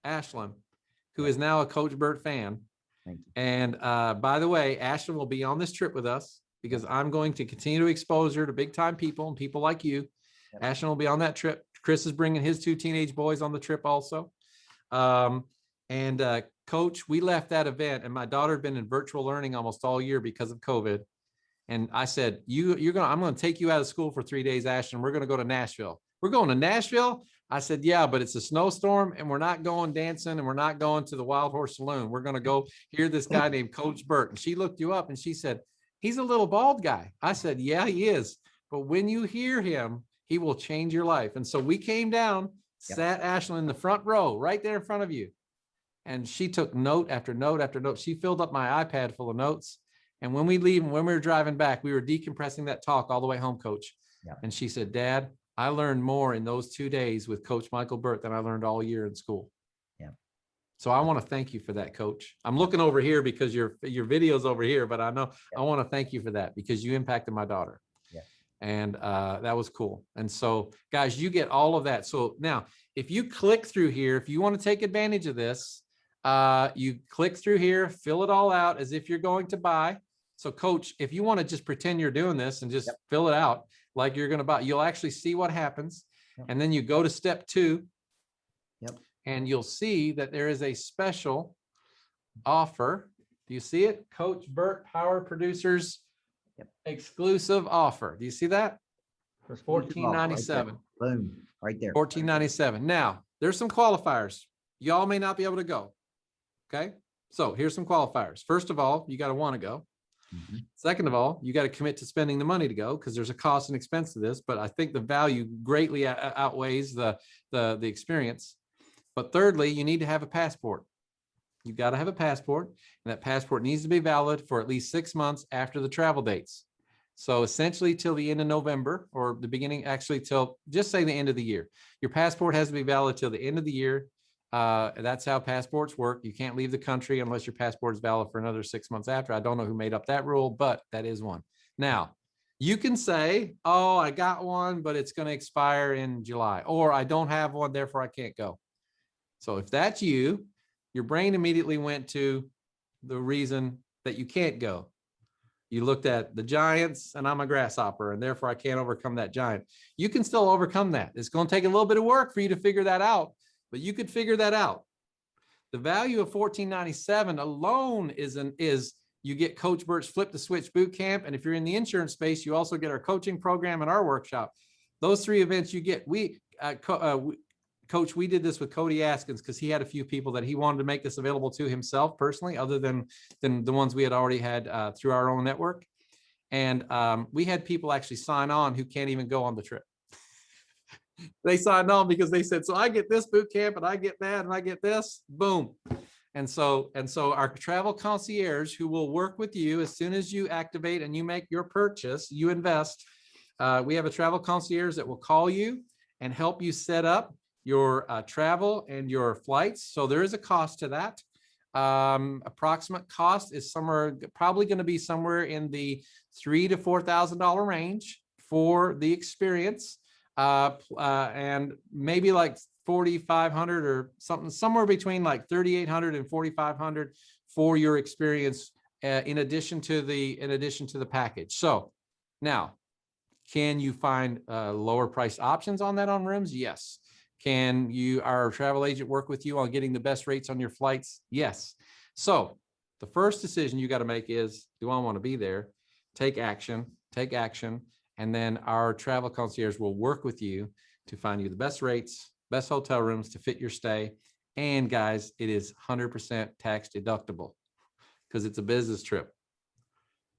Ashlyn, who is now a Coach Burt fan.
Thank you.
And by the way, Ashlyn will be on this trip with us because I'm going to continue to expose her to big time people and people like you. Yep. Ashlyn will be on that trip. Chris is bringing his 2 teenage boys on the trip also. Coach, we left that event, and my daughter had been in virtual learning almost all year because of COVID. And I said, I'm going to take you out of school for 3 days, Ashton. We're going to go to Nashville. We're going to Nashville. I said, yeah, but it's a snowstorm and we're not going dancing and we're not going to the Wild Horse Saloon. We're going to go hear this guy named Coach Burt. And she looked you up and she said, he's a little bald guy. I said, yeah, he is. But when you hear him, he will change your life. And so we came down, sat Ashlyn in the front row, right there in front of you. And she took note after note after note. She filled up my iPad full of notes. And when we leave and when we were driving back, we were decompressing that talk all the way home, Coach. Yeah. And she said, Dad, I learned more in those 2 days with Coach Michael Burt than I learned all year in school.
Yeah.
So I want to thank you for that, Coach. I'm looking over here because your video's over here, but I know I want to thank you for that because you impacted my daughter.
Yeah.
And that was cool. And so, guys, you get all of that. So now, if you click through here, if you want to take advantage of this, you click through here, fill it all out as if you're going to buy. So, Coach, if you want to just pretend you're doing this and just fill it out like you're going to buy, you'll actually see what happens. And then you go to step 2. And you'll see that there is a special offer. Do you see it? Coach Burt Power Producers exclusive offer. Do you see that? For $14.97.
Boom, right there.
$14.97. Now, there's some qualifiers. Y'all may not be able to go. Okay. So here's some qualifiers. First of all, you got to want to go. Second of all, you got to commit to spending the money to go because there's a cost and expense to this, but I think the value greatly outweighs the experience. But thirdly, you need to have a passport. You've got to have a passport, and that passport needs to be valid for at least 6 months after the travel dates. So essentially till the end of November, or the beginning, actually till just say the end of the year. Your passport has to be valid till the end of the year. That's how passports work. You can't leave the country unless your passport is valid for another 6 months after. I don't know who made up that rule, but that is one. Now, you can say, oh, I got one, but it's going to expire in July, or I don't have one, therefore I can't go. So if that's you, your brain immediately went to the reason that you can't go. You looked at the giants and I'm a grasshopper and therefore I can't overcome that giant. You can still overcome that. It's going to take a little bit of work for you to figure that out, but you could figure that out. The value of $14.97 alone is you get Coach Burt's Flip the Switch boot camp. And if you're in the insurance space, you also get our coaching program and our workshop. Those 3 events you get. Coach, we did this with Cody Askins because he had a few people that he wanted to make this available to himself personally, other than the ones we had already had through our own network. And we had people actually sign on who can't even go on the trip. They signed on because they said, so I get this boot camp and I get that and I get this, boom. And so our travel concierge who will work with you as soon as you activate and you make your purchase, you invest. We have a travel concierge that will call you and help you set up your travel and your flights. So there is a cost to that. Approximate cost is probably going to be somewhere in the $3,000 to $4,000 range for the experience, and maybe like $4,500 or something, somewhere between like $3,800 and $4,500 for your experience, in addition to the package. So now, can you find lower priced options on that on rooms? Yes. Can our travel agent, work with you on getting the best rates on your flights? Yes. So the first decision you got to make is, do I want to be there? Take action, and then our travel concierge will work with you to find you the best rates, best hotel rooms to fit your stay. And guys, it is 100% tax deductible because it's a business trip.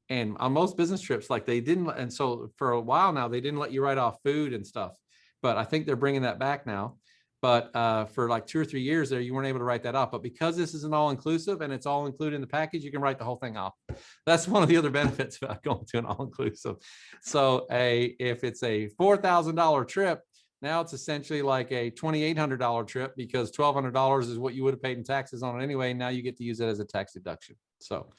And on most business trips, like they didn't, and so for a while now, they didn't let you write off food and stuff. But I think they're bringing that back now. But for like 2 or 3 years there, you weren't able to write that off. But because this is an all-inclusive and it's all included in the package, you can write the whole thing off. That's one of the other benefits about going to an all-inclusive. So if it's a $4,000 trip, now it's essentially like a $2,800 trip because $1,200 is what you would have paid in taxes on it anyway. Now you get to use it as a tax deduction. So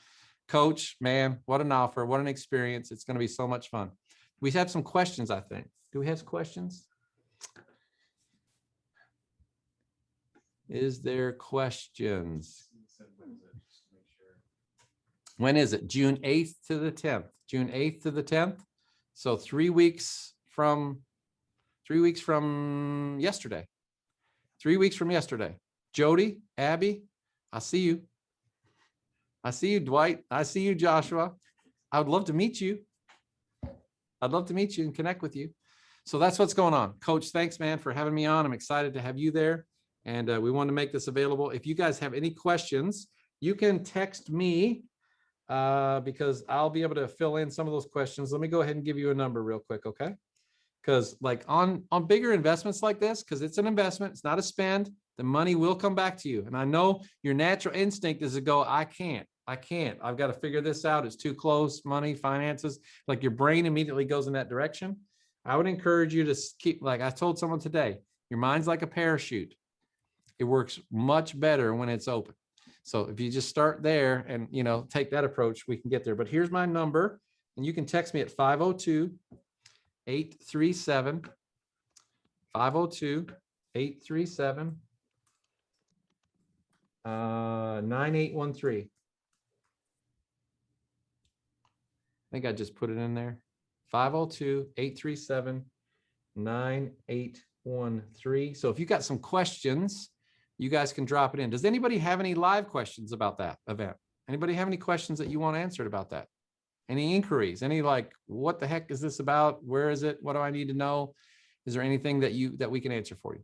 Coach, man, what an offer. What an experience. It's going to be so much fun. We have some questions, I think. Do we have questions? Is there questions? When is it? June 8th to the 10th. June 8th to the 10th. So 3 weeks from yesterday. 3 weeks from yesterday. Jody, Abby, I see you. I see you, Dwight. I see you, Joshua. I would love to meet you. I'd love to meet you and connect with you. So that's what's going on. Coach, thanks, man, for having me on. I'm excited to have you there. And we want to make this available. If you guys have any questions, you can text me because I'll be able to fill in some of those questions. Let me go ahead and give you a number real quick, okay? Because like on bigger investments like this, because it's an investment, it's not a spend, the money will come back to you. And I know your natural instinct is to go, I can't. I've got to figure this out. It's too close, money, finances. Like your brain immediately goes in that direction. I would encourage you to keep, like I told someone today, your mind's like a parachute. It works much better when it's open. So if you just start there and, you know, take that approach, we can get there. But here's my number, and you can text me at 502-837 9813. I think I just put it in there. 502-837-9813. So if you got some questions, you guys can drop it in. Does anybody have any live questions about that event? Anybody have any questions that you want answered about that? Any inquiries? Any like, what the heck is this about? Where is it? What do I need to know? Is there anything that we can answer for you?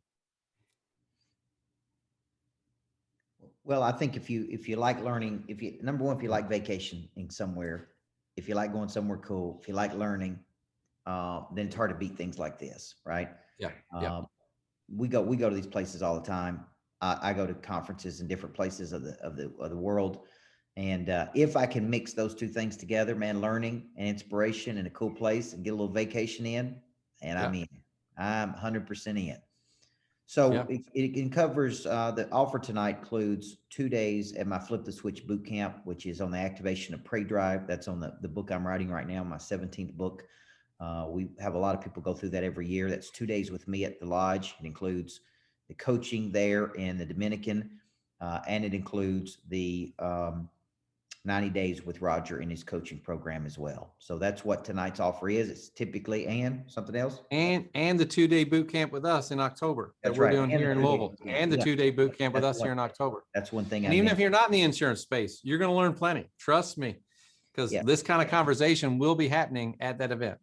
Well, I think if you like learning, number one, if you like vacationing somewhere, if you like going somewhere cool, if you like learning, then it's hard to beat things like this, right?
Yeah. Yeah.
We go to these places all the time. I go to conferences in different places of the world, and if I can mix those two things together, man, learning and inspiration in a cool place and get a little vacation in, and
Yeah.
I'm 100% in. So
Yeah.
it covers, the offer tonight includes 2 days at my Flip the Switch boot camp, which is on the activation of Pray Drive. That's on the book I'm writing right now, my 17th book. We have a lot of people go through that every year. That's 2 days with me at the lodge. It includes the coaching there in the Dominican, and it includes the 90 days with Roger in his coaching program as well. So that's what tonight's offer is. It's typically, and something else.
And the 2-day boot camp with us in October that
That's
we're
right.
doing
And
here
the
in
2-day
Louisville,
boot camp.
and the
Yeah.
2-day boot camp with
That's
us here in October.
That's one thing.
And even if you're not in the insurance space, you're going to learn plenty. Trust me, because this kind of conversation will be happening at that event.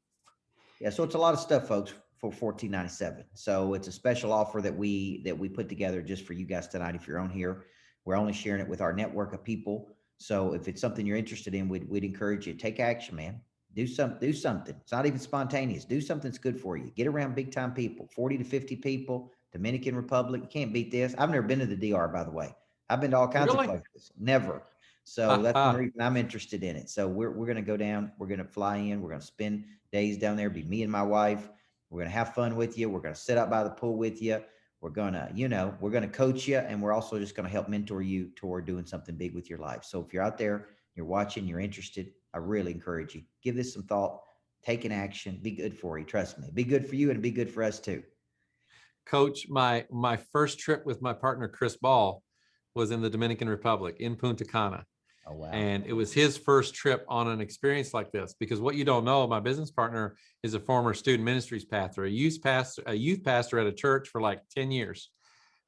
Yeah, so it's a lot of stuff, folks, for $14.97. So it's a special offer that we put together just for you guys tonight. If you're on here, we're only sharing it with our network of people. So if it's something you're interested in, we'd encourage you to take action, man. Do something. It's not even spontaneous. Do something that's good for you. Get around big time people, 40 to 50 people, Dominican Republic. You can't beat this. I've never been to the DR, by the way. I've been to all kinds of places. Never. So that's one reason I'm interested in it. So we're going to go down. We're going to fly in. We're going to spend days down there. Be me and my wife. We're going to have fun with you. We're going to sit out by the pool with you. We're going to, we're going to coach you. And we're also just going to help mentor you toward doing something big with your life. So if you're out there, you're watching, you're interested, I really encourage you. Give this some thought, take an action, be good for you. Trust me, be good for you and be good for us too.
Coach, my first trip with my partner, Chris Ball, was in the Dominican Republic in Punta Cana.
Oh, wow.
And it was his first trip on an experience like this, because what you don't know, my business partner is a former student ministries pastor, a youth pastor at a church for like 10 years.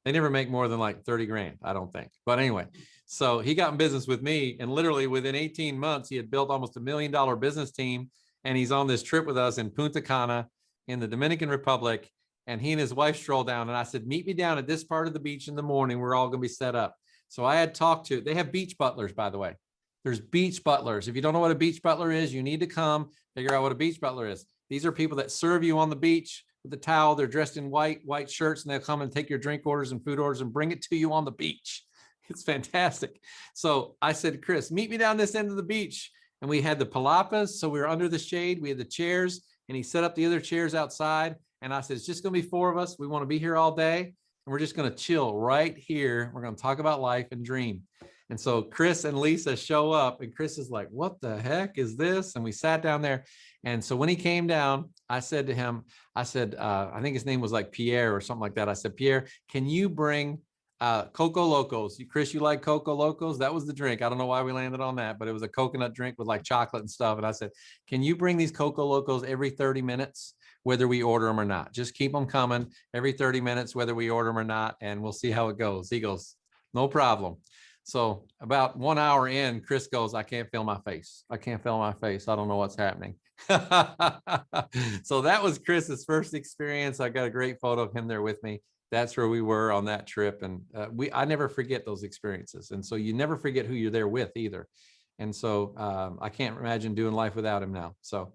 They never make more than like 30 grand, I don't think. But anyway, so he got in business with me, and literally within 18 months, he had built almost $1 million business team. And he's on this trip with us in Punta Cana in the Dominican Republic. And he and his wife stroll down, and I said, meet me down at this part of the beach in the morning. We're all going to be set up. So I had talked to, they have beach butlers, by the way. There's beach butlers. If you don't know what a beach butler is, you need to come figure out what a beach butler is. These are people that serve you on the beach with a towel. They're dressed in white shirts, and they'll come and take your drink orders and food orders and bring it to you on the beach. It's fantastic. So I said, Chris, meet me down this end of the beach. And we had the palapas. So we were under the shade. We had the chairs, and he set up the other chairs outside. And I said, it's just going to be 4 of us. We want to be here all day. And we're just going to chill right here. We're going to talk about life and dream. And so Chris and Lisa show up, and Chris is like, what the heck is this? And we sat down there. And so when he came down, I said to him, I said, I think his name was like Pierre or something like that. I said, Pierre, can you bring Coco Locos? Chris, you like Coco Locos? That was the drink. I don't know why we landed on that, but it was a coconut drink with like chocolate and stuff. And I said, can you bring these Coco Locos every 30 minutes, whether we order them or not? Just keep them coming every 30 minutes, whether we order them or not, and we'll see how it goes. He goes, no problem. So about 1 hour in, Chris goes, I can't feel my face. I can't feel my face. I don't know what's happening. So that was Chris's first experience. I got a great photo of him there with me. That's where we were on that trip. And I never forget those experiences. And so you never forget who you're there with either. And so I can't imagine doing life without him now. So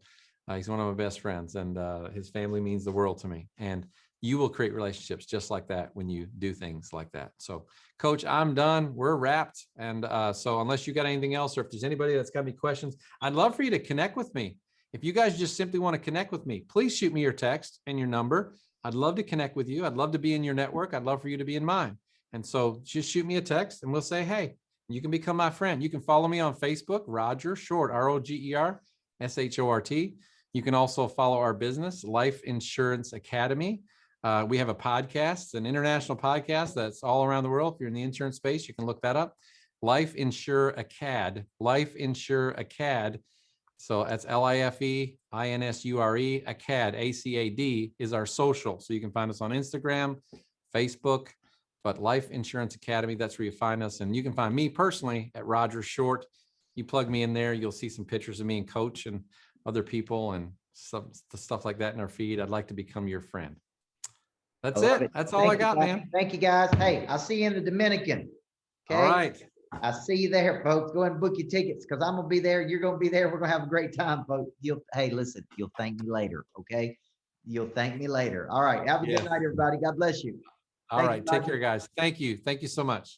he's one of my best friends, and his family means the world to me. And you will create relationships just like that when you do things like that. So Coach, I'm done. We're wrapped. And so unless you got anything else, or if there's anybody that's got any questions, I'd love for you to connect with me. If you guys just simply want to connect with me, please shoot me your text and your number. I'd love to connect with you. I'd love to be in your network. I'd love for you to be in mine. And so just shoot me a text and we'll say, hey, you can become my friend. You can follow me on Facebook, Roger Short, ROGERSHORT. You can also follow our business, Life Insurance Academy. We have a podcast, an international podcast that's all around the world. If you're in the insurance space, you can look that up. Life Insure Acad, Life Insure Acad. So that's LIFEINSURE, Acad, ACAD is our social. So you can find us on Instagram, Facebook, but Life Insurance Academy, that's where you find us. And you can find me personally at Roger Short. You plug me in there, you'll see some pictures of me and Coach and other people and some stuff like that in our feed. I'd like to become your friend. That's it. That's all I got, man.
Thank you, guys. Hey, I'll see you in the Dominican. Okay.
All right.
I see you there, folks. Go ahead and book your tickets because I'm gonna be there. You're gonna be there. We're gonna have a great time, folks. Hey, listen, you'll thank me later. Okay. You'll thank me later. All right. Have a good night, everybody. God bless you.
All right. Take care, guys. Thank you. Thank you so much.